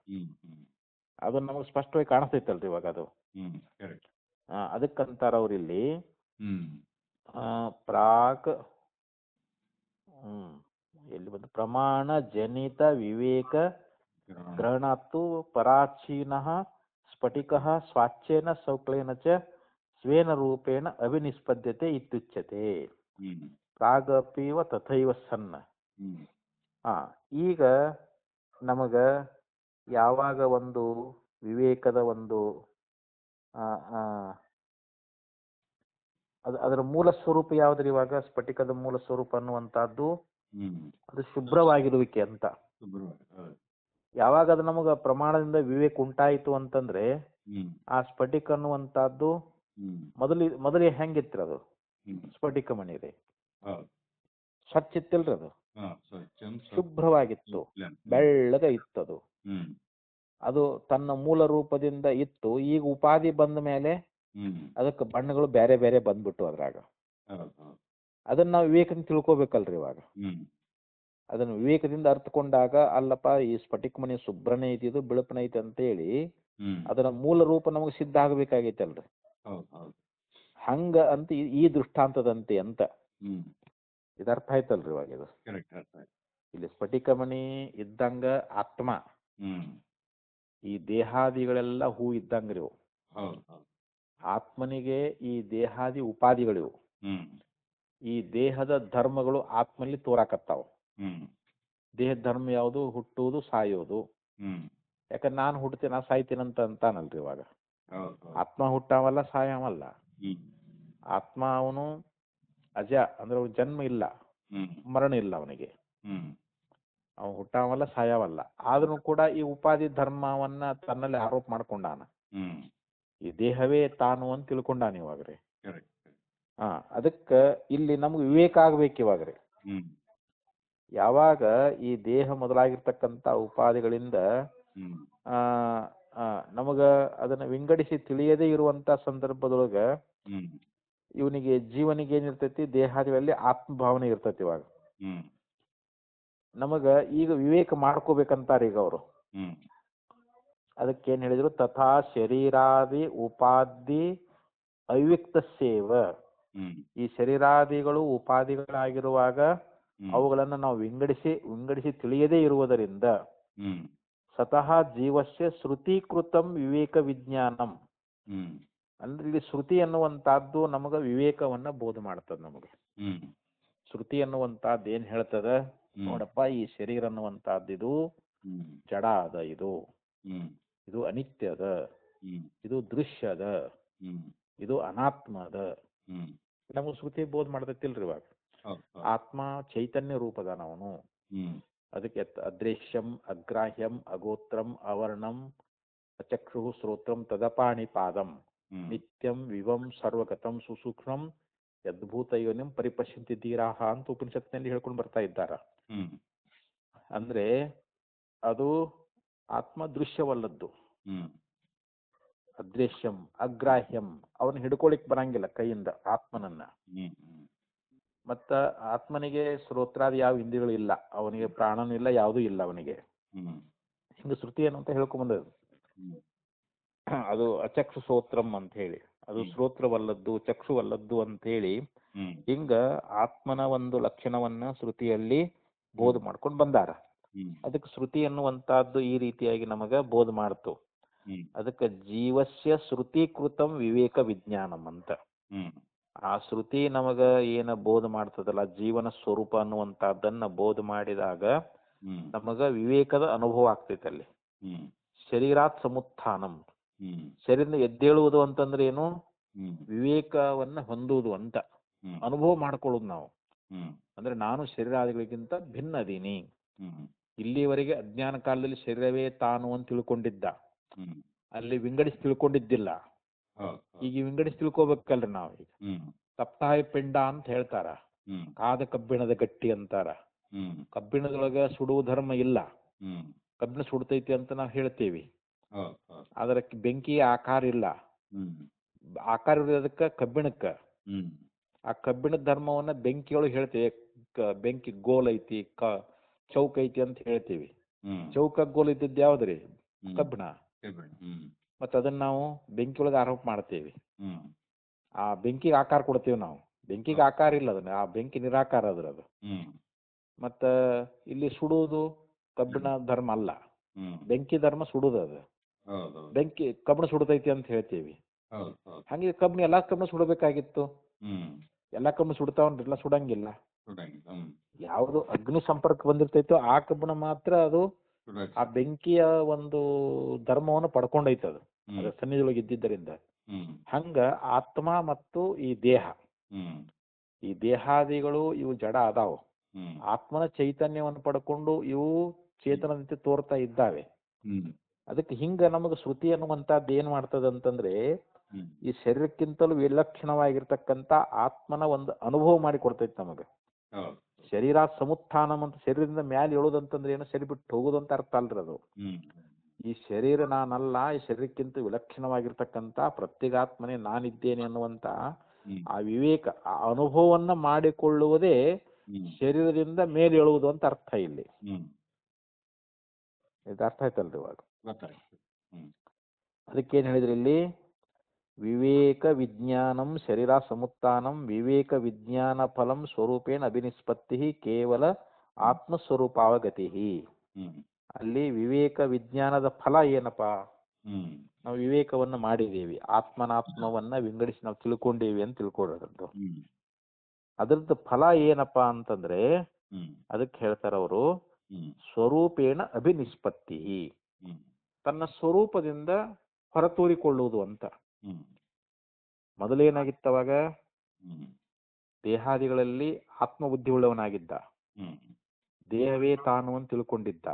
ಅದು ನಮಗೆ ಸ್ಪಷ್ಟವಾಗಿ ಕಾಣಿಸ್ತೈತಲ್ರಿ ಇವಾಗ ಅದು. ಅದಕ್ಕಂತಾರ ಅವ್ರು ಇಲ್ಲಿ ಪ್ರಾಕ್ ಎಲ್ಲಿ ಬಂದು ಪ್ರಮಾಣ ಜನಿತ ವಿವೇಕ ಗ್ರಹಣಾತ್ತು ಪರಾಚೀನಃ ಸ್ಫಟಿಕಃ ಸ್ವಾಚ್ಛೇನ ಸೌಕ್ಲೇನ ಚ ಸ್ವೇನ ರೂಪೇಣ ಅಭಿನಿಷ್ಪದ್ಯತೆ ಇತ್ಯುಚ್ಯತೆ ಪ್ರಾಗಪೀವ ತಥೈವ ಸನ್ನ. ಈಗ ನಮಗ ಯಾವಾಗ ಒಂದು ವಿವೇಕದ ಒಂದು ಅದರ ಮೂಲ ಸ್ವರೂಪ ಯಾವ್ದ್ರಿ ಇವಾಗ ಸ್ಫಟಿಕದ ಮೂಲ ಸ್ವರೂಪ ಅನ್ನುವಂತಹದ್ದು ಅದು ಶುಭ್ರವಾಗಿರುವಿಕೆ ಅಂತ. ಯಾವಾಗ ಅದು ನಮಗ ಪ್ರಮಾಣದಿಂದ ವಿವೇಕ ಉಂಟಾಯಿತು ಅಂತಂದ್ರೆ ಆ ಸ್ಫಟಿಕ ಅನ್ನುವಂತಹದ್ದು ಮೊದಲಿಗೆ ಹೆಂಗಿತ್ರಿ ಅದು ಸ್ಫಟಿಕ ಮಣಿ ರೀ, ಸ್ವಚ್ಛ ಇತ್ತಿಲ್ರಿ ಅದು, ಶುಭ್ರವಾಗಿತ್ತು, ಬೆಳ್ಳಗ ಇತ್ತದು. ಅದು ತನ್ನ ಮೂಲ ರೂಪದಿಂದ ಇತ್ತು. ಈಗ ಉಪಾಧಿ ಬಂದ ಮೇಲೆ ಅದಕ್ಕೆ ಬಣ್ಣಗಳು ಬೇರೆ ಬೇರೆ ಬಂದ್ಬಿಟ್ಟು ಅದ್ರಾಗ. ಅದನ್ನ ನಾವು ವಿವೇಕದಿಂದ ತಿಳ್ಕೊಬೇಕಲ್ರಿ ಇವಾಗ. ಅದನ್ನ ವಿವೇಕದಿಂದ ಅರ್ಥಕೊಂಡಾಗ ಅಲ್ಲಪ್ಪ ಈ ಸ್ಫಟಿಕ ಮಣಿ ಶುಭ್ರನೇ ಐತಿ, ಇದು ಬಿಳುಪನ ಐತಿ ಅಂತೇಳಿ ಅದರ ಮೂಲ ರೂಪ ನಮಗೆ ಸಿದ್ಧ ಆಗಬೇಕಾಗೈತಲ್ರಿ. ಹಂಗ ಅಂತ ಈ ದೃಷ್ಟಾಂತದಂತೆ ಅಂತ ಇದರ್ಥ ಆಯ್ತಲ್ರಿ ಇವಾಗ. ಇದು ಇಲ್ಲಿ ಸ್ಫಟಿಕ ಮಣಿ ಇದ್ದಂಗ ಆತ್ಮ, ಈ ದೇಹಾದಿಗಳೆಲ್ಲ ಹೂ ಇದ್ದಂಗ್ರಿ ಇವು. ಆತ್ಮನಿಗೆ ಈ ದೇಹಾದಿ ಉಪಾಧಿಗಳಿವು. ಈ ದೇಹದ ಧರ್ಮಗಳು ಆತ್ಮಲ್ಲಿ ತೋರಾಕತ್ತಾವ. ದೇಹದ ಧರ್ಮ ಯಾವುದು? ಹುಟ್ಟುವುದು, ಸಾಯೋದು. ಯಾಕಂದ್ರೆ ನಾನು ಹುಡ್ತೀನಿ, ನಾ ಸಾಯ್ತೀನಂತ ಅಂತಾನಲ್ರಿ ಇವಾಗ. ಆತ್ಮ ಹುಟ್ಟಾವಲ್ಲ, ಸಾಯವಲ್ಲ. ಆತ್ಮ ಅವನು ಅಜ ಅಂದ್ರೆ ಜನ್ಮ ಇಲ್ಲ, ಮರಣ ಇಲ್ಲ ಅವನಿಗೆ. ಅವನು ಹುಟ್ಟಾವಲ್ಲ, ಸಾಯವಲ್ಲ. ಆದ್ರೂ ಕೂಡ ಈ ಉಪಾಧಿ ಧರ್ಮವನ್ನ ತನ್ನಲ್ಲಿ ಆರೋಪ ಮಾಡ್ಕೊಂಡಾನ. ಈ ದೇಹವೇ ತಾನು ಅಂತ ತಿಳ್ಕೊಂಡಾನ ಇವಾಗ್ರಿ. ಅದಕ್ಕ ಇಲ್ಲಿ ನಮ್ಗೆ ವಿವೇಕ ಆಗ್ಬೇಕು ಇವಾಗ್ರಿ. ಯಾವಾಗ ಈ ದೇಹ ಮೊದಲಾಗಿರ್ತಕ್ಕಂಥ ಉಪಾಧಿಗಳಿಂದ ನಮಗ ಅದನ್ನ ವಿಂಗಡಿಸಿ ತಿಳಿಯದೇ ಇರುವಂತ ಸಂದರ್ಭದೊಳಗ ಇವನಿಗೆ ಜೀವನಿಗೆ ಏನಿರ್ತೈತಿ, ದೇಹಾದಿಗಳಲ್ಲಿ ಆತ್ಮಭಾವನೆ ಇರ್ತೈತಿ. ಇವಾಗ ನಮಗ ಈಗ ವಿವೇಕ ಮಾಡ್ಕೋಬೇಕಂತಾರ ಈಗ ಅವರು. ಅದಕ್ಕೇನ್ ಹೇಳಿದ್ರು? ತಥಾ ಶರೀರಾದಿ ಉಪಾಧಿ ಅವ್ಯಕ್ತ ಸೇವ. ಈ ಶರೀರಾದಿಗಳು ಉಪಾಧಿಗಳಾಗಿರುವಾಗ ಅವುಗಳನ್ನ ನಾವು ವಿಂಗಡಿಸಿ ತಿಳಿಯದೇ ಇರುವುದರಿಂದ ಸತಃ ಜೀವಸ್ಯ ಶ್ರುತೀಕೃತಂ ವಿವೇಕ ವಿಜ್ಞಾನಂ. ಅಂದ್ರೆ ಇಲ್ಲಿ ಶ್ರುತಿ ಅನ್ನುವಂತಹದ್ದು ನಮಗ ವಿವೇಕವನ್ನ ಬೋಧ ಮಾಡ್ತದ. ನಮಗೆ ಶ್ರುತಿ ಅನ್ನುವಂತಹದ್ದು ಏನ್ ಹೇಳ್ತದ? ನೋಡಪ್ಪ, ಈ ಶರೀರ ಅನ್ನುವಂತಹದ್ದು ಇದು ಜಡ ಅದ, ಇದು ಅನಿತ್ಯ ಅದ, ಇದು ದೃಶ್ಯ ಅದ, ಇದು ಅನಾತ್ಮ ಅದ. ನಮಗ ಶ್ರುತಿ ಬೋಧ ಮಾಡ್ತೈತಿಲ್ರಿ ಇವಾಗ. ಆತ್ಮ ಚೈತನ್ಯ ರೂಪದ ಅವನು. ಅದಕ್ಕೆ ಅದೃಶ್ಯಂ ಅಗ್ರಾಹ್ಯಂ ಅಗೋತ್ರಂ ಅವರ್ಣಂ ಅಚಕ್ಷು ಶ್ರೋತ್ರಂ ತದಪಾಣಿ ಪಾದಂ ನಿತ್ಯಂ ವಿವಂ ಸರ್ವಗತಂ ಸುಸೂಕ್ಷ್ಮಂ ಯದ್ಭೂತ ಯೋನಿಂ ಪರಿಪಶ್ಯಂತಿ ಧೀರಾಹ ಅಂತ ಉಪನಿಷತ್ನಲ್ಲಿ ಹೇಳ್ಕೊಂಡು ಬರ್ತಾ ಇದ್ದಾರ. ಅಂದ್ರೆ ಅದು ಆತ್ಮ ದೃಶ್ಯವಲ್ಲದ್ದು. ಅದೃಶ್ಯಂ ಅಗ್ರಾಹ್ಯಂ, ಅವನು ಹಿಡ್ಕೊಳಿಕ್ ಬರಂಗಿಲ್ಲ ಕೈಯಿಂದ ಆತ್ಮನನ್ನ. ಮತ್ತ ಆತ್ಮನಿಗೆ ಶ್ರೋತ್ರಾದಿ ಯಾವ ಇಂದ್ರಿಯಗಳು ಇಲ್ಲ, ಅವನಿಗೆ ಪ್ರಾಣನೂ ಇಲ್ಲ, ಯಾವುದೂ ಇಲ್ಲ ಅವನಿಗೆ. ಹಿಂಗ ಶ್ರುತಿ ಏನು ಅಂತ ಹೇಳ್ಕೊಂಬಂದದು. ಅದು ಅಚಕ್ಷು ಶ್ರೋತ್ರಂ ಅಂತ ಹೇಳಿ, ಅದು ಶ್ರೋತ್ರವಲ್ಲದ್ದು ಚಕ್ಷುವಲ್ಲದ್ದು ಅಂತ ಹೇಳಿ ಹಿಂಗ ಆತ್ಮನ ಒಂದು ಲಕ್ಷಣವನ್ನ ಶ್ರುತಿಯಲ್ಲಿ ಬೋಧ ಮಾಡ್ಕೊಂಡು ಬಂದಾರ. ಅದಕ್ಕೆ ಶ್ರುತಿ ಅನ್ನುವಂತಹದ್ದು ಈ ರೀತಿಯಾಗಿ ನಮಗ ಬೋಧ ಮಾಡ್ತು. ಅದಕ್ಕೆ ಜೀವಸ್ಯ ಶ್ರುತೀಕೃತಂ ವಿವೇಕ ವಿಜ್ಞಾನಂ ಅಂತ. ಆ ಶ್ರುತಿ ನಮಗ ಏನ ಬೋಧ ಮಾಡ್ತದಲ್ಲ, ಜೀವನ ಸ್ವರೂಪ ಅನ್ನುವಂತಹದ್ದನ್ನ ಬೋಧ ಮಾಡಿದಾಗ ನಮಗ ವಿವೇಕದ ಅನುಭವ ಆಗ್ತೈತೆ ಅಲ್ಲಿ. ಶರೀರಾತ್ ಸಮುತ್ಥಾನಂ, ಶರೀರದಿಂದ ಎದ್ದೇಳುವುದು ಅಂತಂದ್ರೆ ಏನು? ವಿವೇಕವನ್ನ ಹೊಂದುವುದು ಅಂತ ಅನುಭವ ಮಾಡ್ಕೊಳ್ಳೋದು ನಾವು. ಅಂದ್ರೆ ನಾನು ಶರೀರಾದಿಗಳಿಗಿಂತ ಭಿನ್ನ ಅದೀನಿ. ಇಲ್ಲಿವರೆಗೆ ಅಜ್ಞಾನ ಕಾಲದಲ್ಲಿ ಶರೀರವೇ ತಾನು ಅಂತ ತಿಳ್ಕೊಂಡಿದ್ದ, ಅಲ್ಲಿ ವಿಂಗಡಿಸಿ ತಿಳ್ಕೊಂಡಿದ್ದಿಲ್ಲ. ಈಗ ವಿಂಗಡಿಸಿ ತಿಳ್ಕೊಬೇಕಲ್ರಿ ನಾವು. ಈಗ ಸಪ್ತಾಹ ಪಿಂಡ ಅಂತ ಹೇಳ್ತಾರ, ಕಾದ ಕಬ್ಬಿಣದ ಗಟ್ಟಿ ಅಂತಾರ. ಕಬ್ಬಿಣದೊಳಗ ಸುಡುವ ಧರ್ಮ ಇಲ್ಲ, ಕಬ್ಬಿಣ ಸುಡ್ತೈತಿ ಅಂತ ನಾವು ಹೇಳ್ತೇವಿ. ಹೌದು ಹೌದು. ಅದರ ಬೆಂಕಿ ಆಕಾರ ಇಲ್ಲ. ಹ್ಮ್ ಆಕಾರ ಇರೋದಕ್ಕೆ ಕಬ್ಬಿಣಕ್ಕೆ. ಹ್ಮ್ ಆ ಕಬ್ಬಿಣದ ಧರ್ಮವನ್ನ ಬೆಂಕಿಯೊಳಗೆ ಹೇಳ್ತೀವಿ. ಬೆಂಕಿ ಗೋಲ್ ಐತಿ, ಚೌಕ ಐತಿ ಅಂತ ಹೇಳ್ತೀವಿ. ಹ್ಮ್ ಚೌಕ ಗೋಲ್ ಇದ್ದದ್ದು ಯಾವ್ದ್ರಿ? ಹ್ಮ್ ಕಬ್ಬಿಣ. ಕಬ್ಬಿಣ. ಹ್ಮ್ ಮತ್ತೆ ಅದನ್ನ ನಾವು ಬೆಂಕಿಯೊಳಗೆ ಆರೋಪ ಮಾಡ್ತೀವಿ. ಹ್ಮ್ ಆ ಬೆಂಕಿಗೆ ಆಕಾರ ಕೊಡ್ತೀವಿ ನಾವು. ಬೆಂಕಿಗೆ ಆಕಾರ ಇಲ್ಲ, ಅದನ್ನ ಆ ಬೆಂಕಿ ನಿರಾಕಾರ ಅದು. ಹ್ಮ್ ಮತ್ತ ಇಲ್ಲಿ ಸುಡುವುದು ಕಬ್ಬಿಣ ಧರ್ಮ ಅಲ್ಲ. ಹ್ಮ್ ಬೆಂಕಿ ಧರ್ಮ ಸುಡುದು ಅದು. ಹೌದು ಬೆಂಕಿ ಕಬ್ಬಿಣ ಸುಡತೈತಿ ಅಂತ ಹೇಳ್ತೀವಿ. ಹೌದು ಹೌದು. ಹಂಗೆ ಕಬ್ಬಿಣ ಎಲ್ಲಾ ಕಬ್ಬಿಣ ಸುಡಬೇಕಾಗಿತ್ತು. ಹ್ಮ್ ಎಲ್ಲಾ ಕಬ್ಬಿಣ ಸುಡ್ತಾವನ್ರಿಲ್ಲ, ಸುಡಂಗಿಲ್ಲ. ಸುಡಂಗಿಲ್ಲ. ಹ್ಮ್ ಯಾವುದು ಅಗ್ನಿ ಸಂಪರ್ಕ ಬಂದಿರ್ತೈತೋ ಆ ಕಬ್ಬಿಣ ಮಾತ್ರ ಅದು ಸುಡಂಗಿಲ್ಲ. ಆ ಬೆಂಕಿಯ ಒಂದು ಧರ್ಮವನ್ನು ಪಡ್ಕೊಂಡೈತೆ ಅದು. ಹ್ಮ್ ಅದರ ಸನ್ನಿಧಿಯೊಳಗೆ ಇದ್ದಿದ್ದರಿಂದ. ಹ್ಮ್ ಹಂಗ ಆತ್ಮ ಮತ್ತು ಈ ದೇಹ, ಹ್ಮ್ ಈ ದೇಹಾದಿಗಳು ಇವು ಜಡ ಅದಾವ. ಹ್ಮ್ ಆತ್ಮನ ಚೈತನ್ಯವನ್ನು ಪಡ್ಕೊಂಡು ಇವು ಚೇತನದಂತೆ ತೋರ್ತಾ ಇದ್ದಾವೆ. ಹ್ಮ್ ಅದಕ್ಕೆ ಹಿಂಗ ನಮಗೆ ಶ್ರುತಿ ಅನ್ನುವಂಥದ್ದು ಏನ್ ಮಾಡ್ತದೆ ಅಂತಂದ್ರೆ, ಹ್ಮ್ ಈ ಶರೀರಕ್ಕಿಂತಲೂ ವಿಲಕ್ಷಣವಾಗಿರ್ತಕ್ಕಂಥ ಆತ್ಮನ ಒಂದು ಅನುಭವ ಮಾಡಿ ಕೊಡ್ತೈತಿ ನಮಗೆ. ಹೌದು. ಶರೀರ ಸಮುತ್ಥಾನಂ ಅಂತ, ಶರೀರದಿಂದ ಮ್ಯಾಲೆ ಏಳೋದಂತಂದ್ರೆ ಏನು, ಶರೀರ ಬಿಟ್ಟು ಹೋಗೋದು ಅಂತ ಅರ್ಥ ಅಲ್ರಿ ಅದು. ಹ್ಮ್ ಈ ಶರೀರ ನಾನಲ್ಲ, ಈ ಶರೀರಕ್ಕಿಂತ ವಿಲಕ್ಷಣವಾಗಿರ್ತಕ್ಕಂಥ ಪ್ರತ್ಯೇಗಾತ್ಮನೇ ನಾನಿದ್ದೇನೆ ಅನ್ನುವಂತ ಹ್ಮ್ ಆ ವಿವೇಕ, ಆ ಅನುಭವವನ್ನ ಮಾಡಿಕೊಳ್ಳುವುದೇ ಹ್ಮ್ ಶರೀರದಿಂದ ಮೇಲೆ ಏಳುವುದು ಅಂತ ಅರ್ಥ ಇಲ್ಲಿ. ಹ್ಮ್ ಇದು ಅರ್ಥ ಆಯ್ತಲ್ರಿ ಇವಾಗ? ಗೊತ್ತಾಯ್ತು. ಹ್ಮ್ ಅದಕ್ಕೇನು ಹೇಳಿದ್ರಿ ಇಲ್ಲಿ? ವಿವೇಕ ವಿಜ್ಞಾನಂ ಶರೀರ ಸಮುತ್ಥಾನಂ ವಿವೇಕ ವಿಜ್ಞಾನ ಫಲಂ ಸ್ವರೂಪೇಣ ಅಭಿನಿಷ್ಪತ್ತಿ ಕೇವಲ ಆತ್ಮಸ್ವರೂಪಾವಗತಿ. ಹ್ಮ್ ಅಲ್ಲಿ ವಿವೇಕ ವಿಜ್ಞಾನದ ಫಲ ಏನಪ್ಪಾ? ಹ್ಮ್ ನಾವು ವಿವೇಕವನ್ನ ಮಾಡಿದ್ದೀವಿ, ಆತ್ಮನಾತ್ಮವನ್ನ ವಿಂಗಡಿಸಿ ನಾವು ತಿಳ್ಕೊಂಡೀವಿ ಅಂತ ತಿಳ್ಕೊಳ್ಳೋದು. ಹ್ಮ್ ಅದ್ರದ್ದು ಫಲ ಏನಪ್ಪಾ ಅಂತಂದ್ರೆ, ಹ್ಮ್ ಅದಕ್ಕೆ ಹೇಳ್ತಾರ ಅವರು, ಹ್ಮ್ ಸ್ವರೂಪೇಣ ಅಭಿನಿಷ್ಪತ್ತಿ, ಹ್ಮ್ ತನ್ನ ಸ್ವರೂಪದಿಂದ ಹೊರತೂರಿಕೊಳ್ಳುವುದು ಅಂತ. ಹ್ಮ್ ಮೊದಲೇನಾಗಿತ್ತವಾಗ? ಹ್ಮ್ ದೇಹಾದಿಗಳಲ್ಲಿ ಆತ್ಮಬುದ್ಧಿ ಉಳ್ಳವನಾಗಿದ್ದ, ಹ್ಮ್ ದೇಹವೇ ತಾನು ಅಂತ ತಿಳ್ಕೊಂಡಿದ್ದ,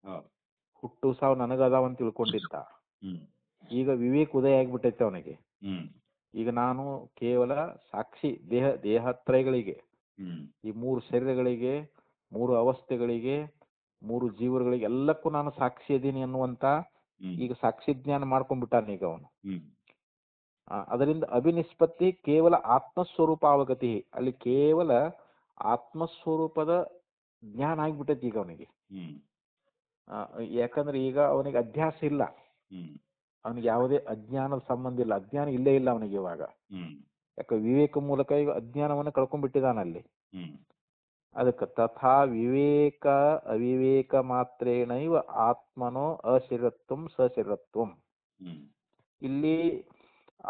ಹೌದು. ಹುಟ್ಟು ಸಾವು ನನಗದಾವಂತ ತಿಳ್ಕೊಂಡಿದ್ದ. ಹ್ಮ್ ಈಗ ವಿವೇಕ ಉದಯ ಆಗಿಬಿಟ್ಟೈತೆ ಅವನಿಗೆ. ಹ್ಮ್ ಈಗ ನಾನು ಕೇವಲ ಸಾಕ್ಷಿ, ದೇಹತ್ರಯಗಳಿಗೆ, ಹ್ಮ್ ಈ ಮೂರು ಶರೀರಗಳಿಗೆ, ಮೂರು ಅವಸ್ಥೆಗಳಿಗೆ, ಮೂರು ಜೀವಗಳಿಗೆ ಎಲ್ಲಕ್ಕೂ ನಾನು ಸಾಕ್ಷಿ ಇದ್ದೀನಿ ಅನ್ನುವಂತ ಈಗ ಸಾಕ್ಷಿ ಜ್ಞಾನ ಮಾಡ್ಕೊಂಡ್ಬಿಟ್ಟಾನ ಈಗ ಅವನು. ಹ್ಮ್ ಅದರಿಂದ ಅಭಿನಿಷ್ಪತ್ತಿ ಕೇವಲ ಆತ್ಮಸ್ವರೂಪ ಅವಗತಿ, ಅಲ್ಲಿ ಕೇವಲ ಆತ್ಮಸ್ವರೂಪದ ಜ್ಞಾನ ಆಗಿಬಿಟ್ಟೈತಿ ಈಗ ಅವನಿಗೆ. ಹ್ಮ್ ಯಾಕಂದ್ರೆ ಈಗ ಅವನಿಗೆ ಅಧ್ಯಾಸ ಇಲ್ಲ, ಹ್ಮ್ ಅವನಿಗೆ ಯಾವುದೇ ಅಜ್ಞಾನದ ಸಂಬಂಧ ಇಲ್ಲ, ಅಜ್ಞಾನ ಇಲ್ಲೇ ಇಲ್ಲ ಅವನಿಗೆ ಇವಾಗ. ಹ್ಮ್ ಯಾಕೆ ವಿವೇಕ ಮೂಲಕ ಈಗ ಅಜ್ಞಾನವನ್ನು ಕಳ್ಕೊಂಡ್ಬಿಟ್ಟಿದಾನಲ್ಲಿ. ಹ್ಮ್ ಅದಕ್ಕೆ ತಥಾ ವಿವೇಕ ಅವಿವೇಕ ಮಾತ್ರೇಣೈವ ಆತ್ಮನೋ ಅಶರೀರತ್ವಂ ಸಶರೀರತ್ವಂ. ಹ್ಮ್ ಇಲ್ಲಿ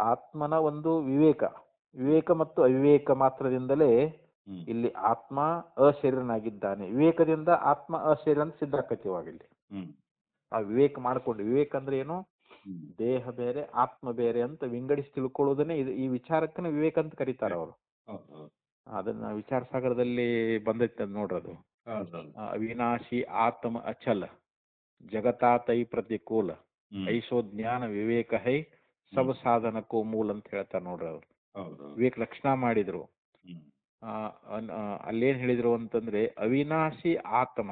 ಆತ್ಮನ ಒಂದು ವಿವೇಕ ಮತ್ತು ಅವಿವೇಕ ಮಾತ್ರದಿಂದಲೇ ಹ್ಮ್ ಇಲ್ಲಿ ಆತ್ಮ ಅಶರೀರನಾಗಿದ್ದಾನೆ. ವಿವೇಕದಿಂದ ಆತ್ಮ ಅಶರೀರ ಅಂತ ಸಿದ್ಧ ಆಕತಿ ಇವಾಗ ಇಲ್ಲಿ. ಹ್ಮ್ ಆ ವಿವೇಕ ಮಾಡಿಕೊಂಡು, ವಿವೇಕ ಅಂದ್ರೆ ಏನು? ಹ್ಮ್ ದೇಹ ಬೇರೆ ಆತ್ಮ ಬೇರೆ ಅಂತ ವಿಂಗಡಿಸಿ ತಿಳ್ಕೊಳ್ಳೋದನ್ನೇ ಈ ವಿಚಾರಕ್ಕನ ವಿವೇಕ ಅಂತ ಕರೀತಾರ ಅವರು. ಹೌದು ಹೌದು. ಅದನ್ನ ವಿಚಾರ ಸಾಗರದಲ್ಲಿ ಬಂದೈತೆ ಅದ್ ನೋಡ್ರದು. ಹೌದೌದು. ಅವಿನಾಶಿ ಆತ್ಮ ಅಚಲ ಜಗತಾತೈ ಪ್ರತಿಕೂಲ ಹ್ಮ್ ಐಶೋ ಜ್ಞಾನ ವಿವೇಕ ಹೈ ಸಬ ಸಾಧನಕ್ಕೂ ಮೂಲ ಅಂತ ಹೇಳ್ತಾರೆ ನೋಡ್ರಿ ಅವ್ರು. ಹೌದು. ವಿವೇಕ ಲಕ್ಷಣ ಮಾಡಿದ್ರು. ಹ್ಮ್ ಅಲ್ಲೇನ್ ಹೇಳಿದ್ರು ಅಂತಂದ್ರೆ, ಅವಿನಾಶಿ ಆತ್ಮ,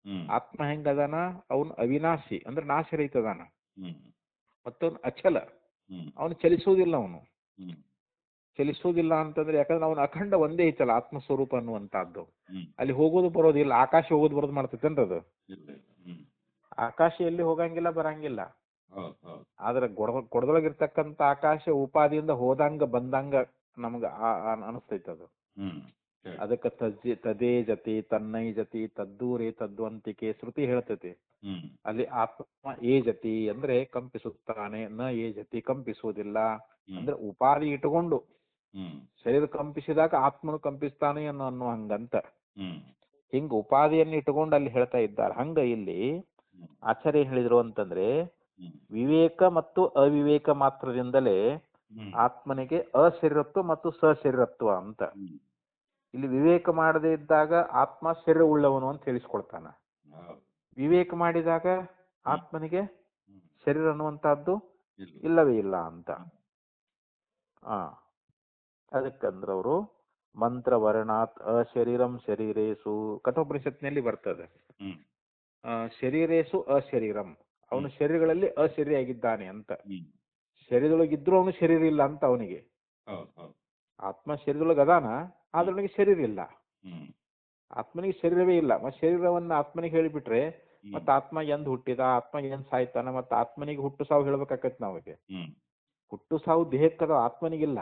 ಹ್ಮ್ ಆತ್ಮ ಹೆಂಗದಾನ? ಅವನು ಅವಿನಾಶಿ ಅಂದ್ರೆ ನಾಶರಹಿತದಾನ. ಹ್ಮ್ ಮತ್ತವನು ಅಚಲ, ಹ್ಮ್ ಅವನು ಚಲಿಸುವುದಿಲ್ಲ. ಅವನು ಹ್ಮ್ ಚಲಿಸುವುದಿಲ್ಲ ಅಂತಂದ್ರೆ, ಯಾಕಂದ್ರೆ ಅವನು ಅಖಂಡ ಒಂದೇ ಐತಲ್ಲ ಆತ್ಮಸ್ವರೂಪ ಅನ್ನುವಂತಹದ್ದು. ಹ್ಮ್ ಅಲ್ಲಿ ಹೋಗೋದು ಬರೋದಿಲ್ಲ, ಆಕಾಶ ಹೋಗೋದು ಬರೋದು ಮಾಡ್ತೈತೇನ್ರಿ ಅದು? ಇಲ್ಲ. ಹ್ಮ್ ಆಕಾಶ ಎಲ್ಲಿ ಹೋಗಂಗಿಲ್ಲ ಬರಂಗಿಲ್ಲ. ಹೌದು ಹೌದು. ಆದ್ರೆ ಕೊಡದೊಳಗಿರ್ತಕ್ಕಂಥ ಆಕಾಶ ಉಪಾದಿಯಿಂದ ಹೋದಂಗ ಬಂದಂಗ ನಮ್ಗ ಅನಿಸ್ತೈತೆ ಅದು. ಹ್ಮ್ ಸರಿ. ಅದಕ್ಕೆ ತದೇ ಜತಿ ತನ್ನೈ ಜತಿ ತದ್ದೂರೇ ತದ್ವಂತಿಕೆ ಶ್ರುತಿ ಹೇಳ್ತೈತಿ. ಹ್ಮ್ ಅಲ್ಲಿ ಆತ್ಮ ಏ ಜತಿ ಅಂದ್ರೆ ಕಂಪಿಸುತ್ತಾನೆ, ನ ಏ ಜತಿ ಕಂಪಿಸುವುದಿಲ್ಲ. ಅಂದ್ರೆ ಉಪಾಧಿ ಇಟ್ಟುಕೊಂಡು ಹ್ಮ್ ಶರೀರ ಕಂಪಿಸಿದಾಗ ಆತ್ಮನು ಕಂಪಿಸ್ತಾನೆ ಅನ್ನೋ ಹಂಗಂತ ಹ್ಮ್ ಹಿಂಗ ಉಪಾಧಿಯನ್ನು ಇಟ್ಟುಕೊಂಡು ಅಲ್ಲಿ ಹೇಳ್ತಾ ಇದ್ದಾರೆ. ಹಂಗ ಇಲ್ಲಿ ಆಚಾರ್ಯ ಹೇಳಿದ್ರು ಅಂತಂದ್ರೆ, ವಿವೇಕ ಮತ್ತು ಅವಿವೇಕ ಮಾತ್ರದಿಂದಲೇ ಆತ್ಮನಿಗೆ ಅಶರೀರತ್ವ ಮತ್ತು ಸಶರೀರತ್ವ ಅಂತ. ಇಲ್ಲಿ ವಿವೇಕ ಮಾಡದೇ ಇದ್ದಾಗ ಆತ್ಮ ಶರೀರ ಉಳ್ಳವನು ಅಂತ ತಿಳಿಸ್ಕೊಡ್ತಾನ. ವಿವೇಕ ಮಾಡಿದಾಗ ಆತ್ಮನಿಗೆ ಶರೀರ ಅನ್ನುವಂತಹದ್ದು ಇಲ್ಲವೇ ಇಲ್ಲ ಅಂತ. ಅದಕ್ಕಂದ್ರವರು ಮಂತ್ರ ವರ್ಣಾತ್ ಅಶರೀರಂ ಶರೀರೇಸು, ಕಠೋಪನಿಷತ್ನಲ್ಲಿ ಬರ್ತದೆ. ಶರೀರೇಸು ಅಶರೀರಂ, ಅವನು ಶರೀರಗಳಲ್ಲಿ ಅಶರೀರಿಯಾಗಿದ್ದಾನೆ ಅಂತ. ಹ್ಮ್ ಶರೀರದೊಳಗಿದ್ರು ಅವನು ಶರೀರ ಇಲ್ಲ ಅಂತ ಅವನಿಗೆ. ಹೌದು ಹೌದು ಆತ್ಮ ಶರೀರದೊಳಗೆ ಅದಾನ, ಆದ್ರೆ ಅವನಿಗೆ ಶರೀರ ಇಲ್ಲ. ಹ್ಮ್ ಆತ್ಮನಿಗೆ ಶರೀರವೇ ಇಲ್ಲ. ಮತ್ತೆ ಶರೀರವನ್ನ ಆತ್ಮನಿಗೆ ಹೇಳಿಬಿಟ್ರೆ ಹ್ಮ್ ಮತ್ತೆ ಆತ್ಮ ಎಂದ್ ಹುಟ್ಟಿದ, ಆತ್ಮ ಏನ್ ಸಾಯ್ತಾನ, ಮತ್ತೆ ಆತ್ಮನಿಗೆ ಹುಟ್ಟು ಸಾವು ಹೇಳ್ಬೇಕಾಕತ್ ನಾವಿಗೆ. ಹ್ಮ್ ಹುಟ್ಟು ಸಾವು ದೇಹಕ್ಕದ, ಆತ್ಮನಿಗಿಲ್ಲ.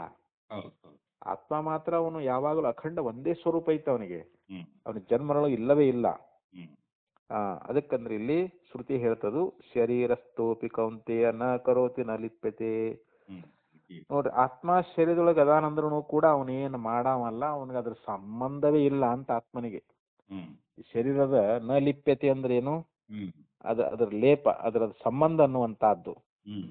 ಹೌದು ಹೌದು ಆತ್ಮ ಮಾತ್ರ ಅವನು ಯಾವಾಗಲೂ ಅಖಂಡ ಒಂದೇ ಸ್ವರೂಪ ಐತೆ ಅವನಿಗೆ. ಹ್ಮ್ ಅವನ ಜನ್ಮರೊಳಗೆ ಇಲ್ಲವೇ ಇಲ್ಲ. ಹ್ಮ್ ಅದಕ್ಕಂದ್ರೆ ಇಲ್ಲಿ ಶ್ರುತಿ ಹೇಳ್ತದು, ಶರೀರಸ್ಥೋಪಿ ಕೌಂತೆಯ ನ ಕರೋತಿ ನ ಲಿಪ್ಯತೆ. ಹ್ಮ್ ನೋಡ್ರಿ, ಆತ್ಮ ಶರೀರದೊಳಗೆ ಅದಾನಂದ್ರೂ ಕೂಡ ಅವನೇನು ಮಾಡಾವಲ್ಲ, ಅವನಿಗೆ ಅದ್ರ ಸಂಬಂಧವೇ ಇಲ್ಲ ಅಂತ ಆತ್ಮನಿಗೆ. ಹ್ಮ್ ಶರೀರದ ನ ಲಿಪ್ಯತೆ ಅಂದ್ರೆ ಏನು? ಹ್ಮ್ ಅದ್ರ ಲೇಪ, ಅದರ ಸಂಬಂಧ ಅನ್ನುವಂತಹದ್ದು. ಹ್ಮ್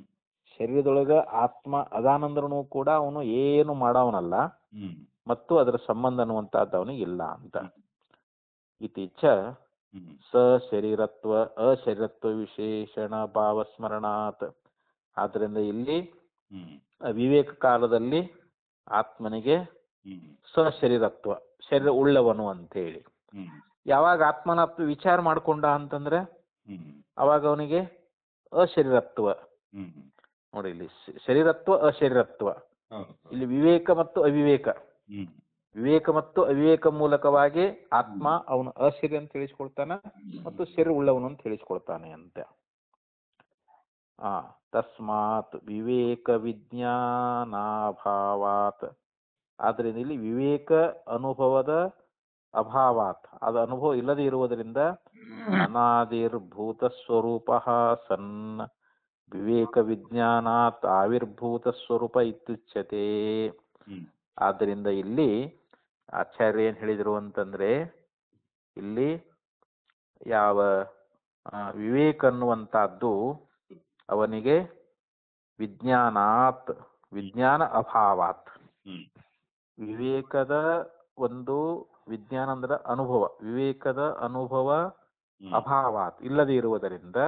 ಶರೀರದೊಳಗ ಆತ್ಮ ಅದಾನಂದ್ರೂ ಕೂಡ ಅವನು ಏನು ಮಾಡವನಲ್ಲ, ಹ್ಮ್ ಮತ್ತು ಅದರ ಸಂಬಂಧ ಅನ್ನುವಂತಹದ್ದು ಅವನಿಗೆ ಇಲ್ಲ ಅಂತ. ಇತೀಚ ಹ್ಮ್ ಸ ಶರೀರತ್ವ ಅಶರೀರತ್ವ ವಿಶೇಷಣ ಭಾವಸ್ಮರಣಾತ್. ಆದ್ರಿಂದ ಇಲ್ಲಿ ಹ್ಮ್ ವಿವೇಕ ಕಾಲದಲ್ಲಿ ಆತ್ಮನಿಗೆ ಹ್ಮ್ ಸಶರೀರತ್ವ, ಶರೀರ ಉಳ್ಳವನು ಅಂತ ಹೇಳಿ. ಹ್ಮ್ ಯಾವಾಗ ಆತ್ಮನ ವಿಚಾರ ಮಾಡ್ಕೊಂಡ ಅಂತಂದ್ರೆ ಹ್ಮ್ ಅವಾಗ ಅವನಿಗೆ ಅಶರೀರತ್ವ. ಹ್ಮ್ ನೋಡಿ, ಇಲ್ಲಿ ಶರೀರತ್ವ ಅಶರೀರತ್ವ, ಹೌದು ಇಲ್ಲಿ ವಿವೇಕ ಮತ್ತು ಅವಿವೇಕ. ಹ್ಮ್ ವಿವೇಕ ಮತ್ತು ಅವಿವೇಕ ಮೂಲಕವಾಗಿ ಆತ್ಮ ಅವನು ಅಶರೀರ ಅಂತ ತಿಳಿಸ್ಕೊಳ್ತಾನ ಮತ್ತು ಶರೀರ ಉಳ್ಳವನು ಅಂತ ತಿಳಿಸ್ಕೊಳ್ತಾನೆ ಅಂತ. ತಸ್ಮಾತ್ ವಿವೇಕ ವಿಜ್ಞಾನಾಭಾವಾತ್. ಆದ್ರಿಂದ ಇಲ್ಲಿ ವಿವೇಕ ಅನುಭವದ ಅಭಾವಾತ್, ಅದು ಅನುಭವ ಇಲ್ಲದೆ ಇರುವುದರಿಂದ ಅನಾದಿರ್ಭೂತ ಸ್ವರೂಪ ಸನ್ ವಿವೇಕ ವಿಜ್ಞಾನಾತ್ ಆವಿರ್ಭೂತ ಸ್ವರೂಪ ಇತ್ಯುಚ್ಯತೆ. ಆದ್ದರಿಂದ ಇಲ್ಲಿ ಆಚಾರ್ಯ ಏನ್ ಹೇಳಿದರು ಅಂತಂದ್ರೆ, ಇಲ್ಲಿ ಯಾವ ವಿವೇಕ ಅನ್ನುವಂತಹದ್ದು ಅವನಿಗೆ ವಿಜ್ಞಾನಾತ್, ವಿಜ್ಞಾನ ಅಭಾವಾತ್, ವಿವೇಕದ ಒಂದು ವಿಜ್ಞಾನ ಅಂದ್ರೆ ಅನುಭವ, ವಿವೇಕದ ಅನುಭವ ಅಭಾವಾತ್ ಇಲ್ಲದೆ ಇರುವುದರಿಂದ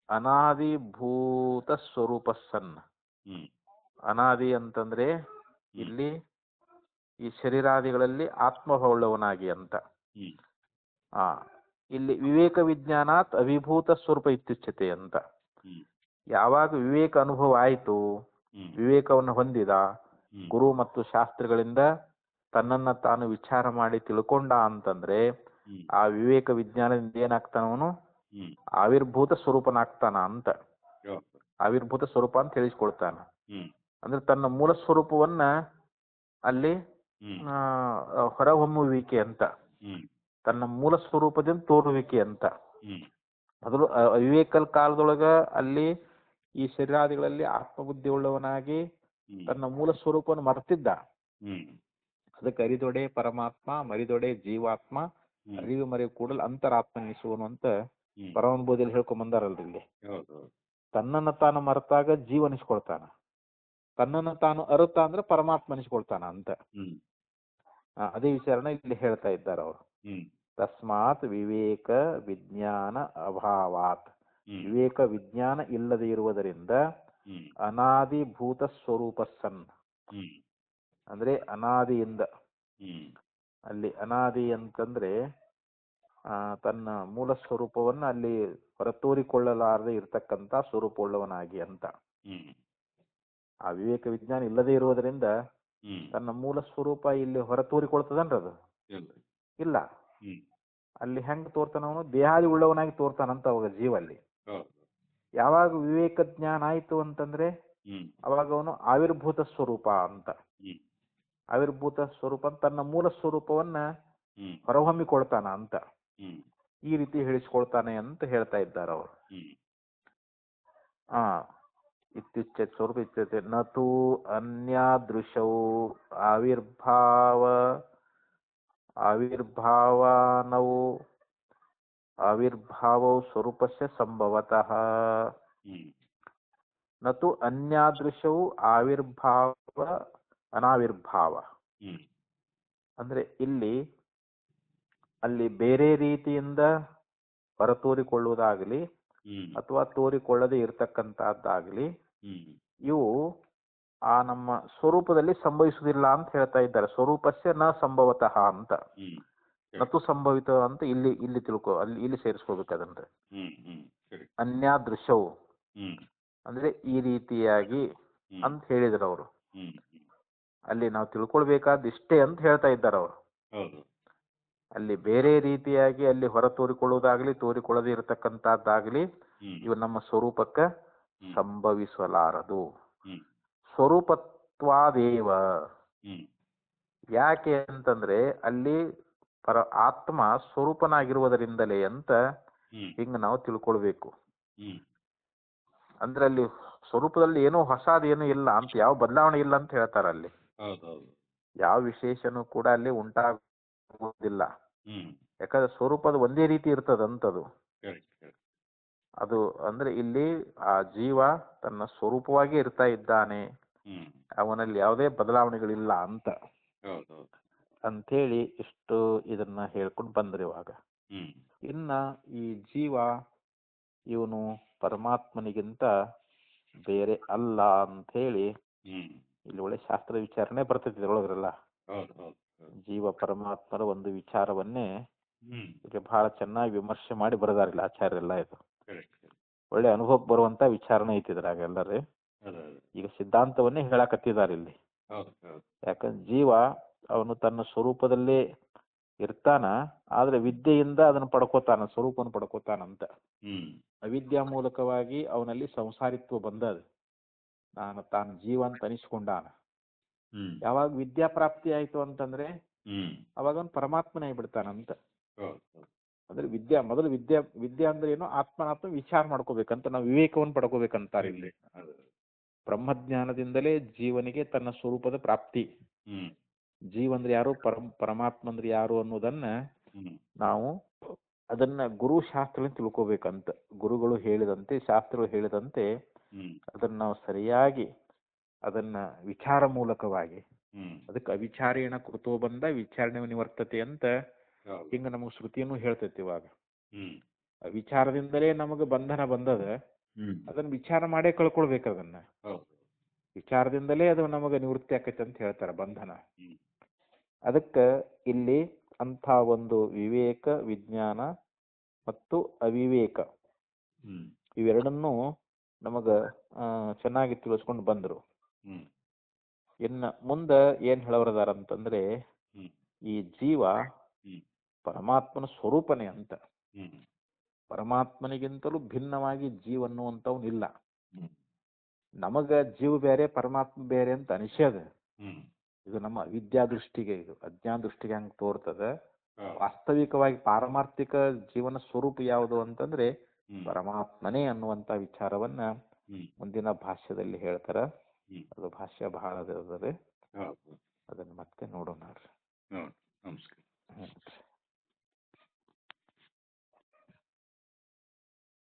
ಅನಾದಿಭೂತ ಸ್ವರೂಪ ಸನ್. ಅನಾದಿ ಅಂತಂದ್ರೆ ಇಲ್ಲಿ ಈ ಶರೀರಾದಿಗಳಲ್ಲಿ ಆತ್ಮಭೌಳ್ಳವನಾಗಿ ಅಂತ. ಇಲ್ಲಿ ವಿವೇಕ ವಿಜ್ಞಾನಾತ್ ಅವಿಭೂತ ಸ್ವರೂಪ ಇತ್ಯುಚ್ಯತೆ ಅಂತ. ಯಾವಾಗ ವಿವೇಕ ಅನುಭವ ಆಯಿತು, ವಿವೇಕವನ್ನು ಹೊಂದಿದ, ಗುರು ಮತ್ತು ಶಾಸ್ತ್ರಗಳಿಂದ ತನ್ನನ್ನ ತಾನು ವಿಚಾರ ಮಾಡಿ ತಿಳ್ಕೊಂಡ ಅಂತಂದ್ರೆ ಆ ವಿವೇಕ ವಿಜ್ಞಾನದಿಂದ ಏನಾಗ್ತಾನವನು ಆವಿರ್ಭೂತ ಸ್ವರೂಪನಾಗ್ತಾನ ಅಂತ. ಆವಿರ್ಭೂತ ಸ್ವರೂಪ ಅಂತ ತಿಳಿಸ್ಕೊಳ್ತಾನ. ಅಂದ್ರೆ ತನ್ನ ಮೂಲ ಸ್ವರೂಪವನ್ನ ಅಲ್ಲಿ ಹೊರಹೊಮ್ಮುವಿಕೆ ಅಂತ, ತನ್ನ ಮೂಲ ಸ್ವರೂಪದಿಂದ ತೋರುವಿಕೆ ಅಂತ. ಮೊದಲು ಅವಿವೇಕಲ್ ಕಾಲದೊಳಗ ಅಲ್ಲಿ ಈ ಶರೀರಾದಿಗಳಲ್ಲಿ ಆತ್ಮಬುದ್ಧಿ ಉಳ್ಳವನಾಗಿ ತನ್ನ ಮೂಲ ಸ್ವರೂಪವನ್ನು ಮರೆತಿದ್ದ. ಅದಕ್ಕೆ ಅರಿದೊಡೆ ಪರಮಾತ್ಮ, ಮರಿದೊಡೆ ಜೀವಾತ್ಮ, ಅರಿವು ಮರೆವು ಕೂಡಲು ಅಂತರಾತ್ಮ ಎನಿಸುವನು ಅಂತ ಪರಮಾನುಭೂತಿಯಲ್ಲಿ ಹೇಳ್ಕೊಂಡ್ ಬಂದಾರಲ್ರಿ ಇಲ್ಲಿ. ತನ್ನನ್ನು ತಾನು ಮರೆತಾಗ ಜೀವ ಅನಿಸ್ಕೊಳ್ತಾನ, ತನ್ನನ್ನು ತಾನು ಅರುತ ಅಂದ್ರೆ ಪರಮಾತ್ಮ ಅನಿಸ್ಕೊಳ್ತಾನ ಅಂತ. ಅದೇ ವಿಚಾರನ ಇಲ್ಲಿ ಹೇಳ್ತಾ ಇದ್ದಾರೆ ಅವರು. ತಸ್ಮಾತ್ ವಿವೇಕ ವಿಜ್ಞಾನ ಅಭಾವಾತ್, ವಿವೇಕ ವಿಜ್ಞಾನ ಇಲ್ಲದೆ ಇರುವುದರಿಂದ ಅನಾದಿಭೂತ ಸ್ವರೂಪ ಸನ್, ಅಂದ್ರೆ ಅನಾದಿಯಿಂದ, ಅಲ್ಲಿ ಅನಾದಿ ಅಂತಂದ್ರೆ ತನ್ನ ಮೂಲ ಸ್ವರೂಪವನ್ನ ಅಲ್ಲಿ ಹೊರತೋರಿಕೊಳ್ಳಲಾರದೆ ಇರ್ತಕ್ಕಂಥ ಸ್ವರೂಪವುಳ್ಳವನಾಗಿ ಅಂತ. ಆ ವಿವೇಕ ವಿಜ್ಞಾನ ಇಲ್ಲದೆ ಇರುವುದರಿಂದ ತನ್ನ ಮೂಲ ಸ್ವರೂಪ ಇಲ್ಲಿ ಹೊರತೋರಿಕೊಳ್ತದನ್ರಿ ಅದು ಇಲ್ಲ. ಅಲ್ಲಿ ಹೆಂಗ್ ತೋರ್ತಾನವನು ದೇಹಾದಿ ಉಳ್ಳವನಾಗಿ ತೋರ್ತಾನಂತ ಅವಾಗ ಜೀವಲ್ಲಿ. ಯಾವಾಗ ವಿವೇಕ ಜ್ಞಾನ ಆಯ್ತು ಅಂತಂದ್ರೆ ಅವಾಗ ಅವನು ಆವಿರ್ಭೂತ ಸ್ವರೂಪ ಅಂತ. ಆವಿರ್ಭೂತ ಸ್ವರೂಪ ತನ್ನ ಮೂಲ ಸ್ವರೂಪವನ್ನ ಹೊರಹೊಮ್ಮಿಕೊಳ್ತಾನ ಅಂತ ಈ ರೀತಿ ಹೇಳಿಸ್ಕೊಳ್ತಾನೆ ಅಂತ ಹೇಳ್ತಾ ಇದ್ದಾರೆ ಅವರು. ಇತ್ಯುಚ್ಯ ಸ್ವರೂಪ ಇತ್ಯುಚ್ಯತೆ ನತು ಅನ್ಯಾದೃಶೌ ಆವಿರ್ಭಾವೌ ಸ್ವರೂಪಸ್ಯ ಸಂಭವತಃ. ನತು ಅನ್ಯಾದೃಶೌ ಆವಿರ್ಭಾವ ಅನಾವಿರ್ಭಾವ ಅಂದ್ರೆ ಅಲ್ಲಿ ಬೇರೆ ರೀತಿಯಿಂದ ಹೊರತೋರಿಕೊಳ್ಳುವುದಾಗಲಿ ಅಥವಾ ತೋರಿಕೊಳ್ಳದೆ ಇರತಕ್ಕಂತಹದ್ದಾಗಲಿ ಇವು ಆ ನಮ್ಮ ಸ್ವರೂಪದಲ್ಲಿ ಸಂಭವಿಸುವುದಿಲ್ಲ ಅಂತ ಹೇಳ್ತಾ ಇದ್ದಾರೆ. ಸ್ವರೂಪಸ್ಯ ನ ಸಂಭವತಃ ಅಂತ. ನತು ಸಂಭವಿತ ಅಂತ ಇಲ್ಲಿ ಇಲ್ಲಿ ತಿಳ್ಕೊ, ಇಲ್ಲಿ ಸೇರಿಸ್ಕೋಬೇಕು ಅದನ್ನ. ಸರಿ. ಅನ್ಯಾದೃಶವು ಅಂದ್ರೆ ಈ ರೀತಿಯಾಗಿ ಅಂತ ಹೇಳಿದ್ರು ಅವರು. ಅಲ್ಲಿ ನಾವು ತಿಳ್ಕೊಳ್ಬೇಕಾದ ಇಷ್ಟೇ ಅಂತ ಹೇಳ್ತಾ ಇದ್ದಾರೆ ಅವರು. ಹೌದು. ಅಲ್ಲಿ ಬೇರೆ ರೀತಿಯಾಗಿ ಅಲ್ಲಿ ಹೊರ ತೋರಿಕೊಳ್ಳುವುದಾಗ್ಲಿ ತೋರಿಕೊಳ್ಳದೇ ಇರತಕ್ಕಂತದ್ದಾಗ್ಲಿ ಇವು ನಮ್ಮ ಸ್ವರೂಪಕ್ಕೆ ಸಂಭವಿಸಲಾರದು. ಸ್ವರೂಪತ್ವಾದೇವ. ಯಾಕೆ ಅಂತಂದ್ರೆ ಅಲ್ಲಿ ಆತ್ಮ ಸ್ವರೂಪನಾಗಿರುವುದರಿಂದಲೇ ಅಂತ ಹಿಂಗ ನಾವು ತಿಳ್ಕೊಳ್ಬೇಕು. ಅಂದ್ರೆ ಅಲ್ಲಿ ಸ್ವರೂಪದಲ್ಲಿ ಏನೋ ಹೊಸದೇನು ಇಲ್ಲ ಅಂತ, ಯಾವ ಬದಲಾವಣೆ ಇಲ್ಲ ಅಂತ ಹೇಳ್ತಾರ ಅಲ್ಲಿ. ಯಾವ ವಿಶೇಷನೂ ಕೂಡ ಅಲ್ಲಿ ಉಂಟಾಗುವುದಿಲ್ಲ. ಯಾಕಂದ್ರೆ ಸ್ವರೂಪದ ಒಂದೇ ರೀತಿ ಇರ್ತದಂತದು. ಅದು ಅಂದ್ರೆ ಇಲ್ಲಿ ಆ ಜೀವ ತನ್ನ ಸ್ವರೂಪವಾಗಿ ಇರ್ತಾ ಇದ್ದಾನೆ, ಅವನಲ್ಲಿ ಯಾವುದೇ ಬದಲಾವಣೆಗಳಿಲ್ಲ ಅಂತ ಅಂಥೇಳಿ ಇಷ್ಟು ಇದನ್ನ ಹೇಳ್ಕೊಂಡು ಬಂದ್ರಿ. ಇವಾಗ ಇನ್ನ ಈ ಜೀವ ಇವನು ಪರಮಾತ್ಮನಿಗಿಂತ ಬೇರೆ ಅಲ್ಲ ಅಂತ ಹೇಳಿ ಇಲ್ಲಿ ಒಳ್ಳೆ ಶಾಸ್ತ್ರ ವಿಚಾರಣೆ ಬರ್ತೈತಿ ಇದ್ರೊಳಗ್ರಲ್ಲ. ಜೀವ ಪರಮಾತ್ಮರ ಒಂದು ವಿಚಾರವನ್ನೇ ಈಗ ಬಹಳ ಚೆನ್ನಾಗಿ ವಿಮರ್ಶೆ ಮಾಡಿ ಬರೆದಾರಿಲ್ಲ ಆಚಾರ್ಯರೆಲ್ಲ. ಇದು ಒಳ್ಳೆ ಅನುಭವಕ್ಕೆ ಬರುವಂತ ವಿಚಾರಣೆ ಐತಿದ್ರಾಗ ಎಲ್ಲರೇ. ಈಗ ಸಿದ್ಧಾಂತವನ್ನೇ ಹೇಳಕತ್ತಿದ್ದಾರೆ ಇಲ್ಲಿ. ಯಾಕಂದ್ರೆ ಜೀವ ಅವನು ತನ್ನ ಸ್ವರೂಪದಲ್ಲೇ ಇರ್ತಾನ, ಆದ್ರೆ ವಿದ್ಯೆಯಿಂದ ಅದನ್ನ ಪಡ್ಕೋತಾನ, ಸ್ವರೂಪವನ್ನು ಪಡ್ಕೋತಾನಂತ. ಅವಿದ್ಯಾ ಮೂಲಕವಾಗಿ ಅವನಲ್ಲಿ ಸಂಸಾರಿತ್ವ ಬಂದದ, ತಾನು ಜೀವ ಅಂತ ಅನಿಸ್ಕೊಂಡಾನ. ಯಾವಾಗ ವಿದ್ಯಾ ಪ್ರಾಪ್ತಿ ಆಯ್ತು ಅಂತಂದ್ರೆ ಅವಾಗ ಅವನು ಪರಮಾತ್ಮನೇ ಆಗ್ಬಿಡ್ತಾನಂತ. ಅಂದ್ರೆ ಮೊದಲು ವಿದ್ಯಾ ಅಂದ್ರೆ ಏನು, ಆತ್ಮ ವಿಚಾರ ಮಾಡ್ಕೋಬೇಕಂತ, ನಾವು ವಿವೇಕವನ್ನು ಪಡ್ಕೋಬೇಕಂತಾರೆ ಇಲ್ಲಿ. ಬ್ರಹ್ಮಜ್ಞಾನದಿಂದಲೇ ಜೀವನಿಗೆ ತನ್ನ ಸ್ವರೂಪದ ಪ್ರಾಪ್ತಿ. ಜೀವ ಅಂದ್ರೆ ಯಾರು, ಪರಮಾತ್ಮ ಅಂದ್ರೆ ಯಾರು ಅನ್ನೋದನ್ನ ನಾವು ಅದನ್ನ ಗುರು ಶಾಸ್ತ್ರ ತಿಳ್ಕೋಬೇಕಂತ. ಗುರುಗಳು ಹೇಳಿದಂತೆ, ಶಾಸ್ತ್ರಗಳು ಹೇಳಿದಂತೆ ಅದನ್ನ ನಾವು ಸರಿಯಾಗಿ ಅದನ್ನ ವಿಚಾರ ಮೂಲಕವಾಗಿ, ಅದಕ್ಕೆ ಅವಿಚಾರೇಣ ಕೃತೋ ಬಂದ ವಿಚಾರಣೆ ನಿವರ್ತತೆ ಅಂತ ಹಿಂಗ ನಮಗ್ ಶ್ರುತಿಯನ್ನು ಹೇಳ್ತೈತಿ. ಇವಾಗ ವಿಚಾರದಿಂದಲೇ ನಮಗ ಬಂಧನ ಬಂದದ, ಅದನ್ನ ವಿಚಾರ ಮಾಡೇ ಕಳ್ಕೊಳ್ಬೇಕು. ಅದನ್ನ ವಿಚಾರದಿಂದಲೇ ಅದು ನಮಗ ನಿವೃತ್ತಿ ಆಕೈತಿ ಅಂತ ಹೇಳ್ತಾರ, ಬಂಧನ. ಅದಕ್ಕ ಇಲ್ಲಿ ಅಂಥ ಒಂದು ವಿವೇಕ, ವಿಜ್ಞಾನ ಮತ್ತು ಅವಿವೇಕ ಇವೆರಡನ್ನೂ ನಮಗ ಚೆನ್ನಾಗಿ ತಿಳಿಸ್ಕೊಂಡು ಬಂದ್ರು. ಇನ್ನ ಮುಂದ ಏನ್ ಹೇಳವರದಾರ ಅಂತಂದ್ರೆ, ಈ ಜೀವ ಪರಮಾತ್ಮನ ಸ್ವರೂಪನೇ ಅಂತ. ಪರಮಾತ್ಮನಿಗಿಂತಲೂ ಭಿನ್ನವಾಗಿ ಜೀವ ಅನ್ನುವಂಥವ್ನಿಲ್ಲ. ನಮಗ ಜೀವ ಬೇರೆ ಪರಮಾತ್ಮ ಬೇರೆ ಅಂತ ಅನಿಸ್ಯದ. ಇದು ನಮ್ಮ ಅವಿದ್ಯಾ ದೃಷ್ಟಿಗೆ, ಇದು ಅಜ್ಞಾನ ದೃಷ್ಟಿಗೆ ಹಂಗ ತೋರ್ತದ. ವಾಸ್ತವಿಕವಾಗಿ ಪಾರಮಾರ್ಥಿಕ ಜೀವನ ಸ್ವರೂಪ ಯಾವುದು ಅಂತಂದ್ರೆ ಪರಮಾತ್ಮನೇ ಅನ್ನುವಂತ ವಿಚಾರವನ್ನ ಮುಂದಿನ ಭಾಷ್ಯದಲ್ಲಿ ಹೇಳ್ತಾರ. ಅದು ಭಾಷ್ಯ ಬಹಳ ಅದರ, ಅದನ್ನ ಮತ್ತೆ ನೋಡೋಣ. ನಮಸ್ಕಾರ.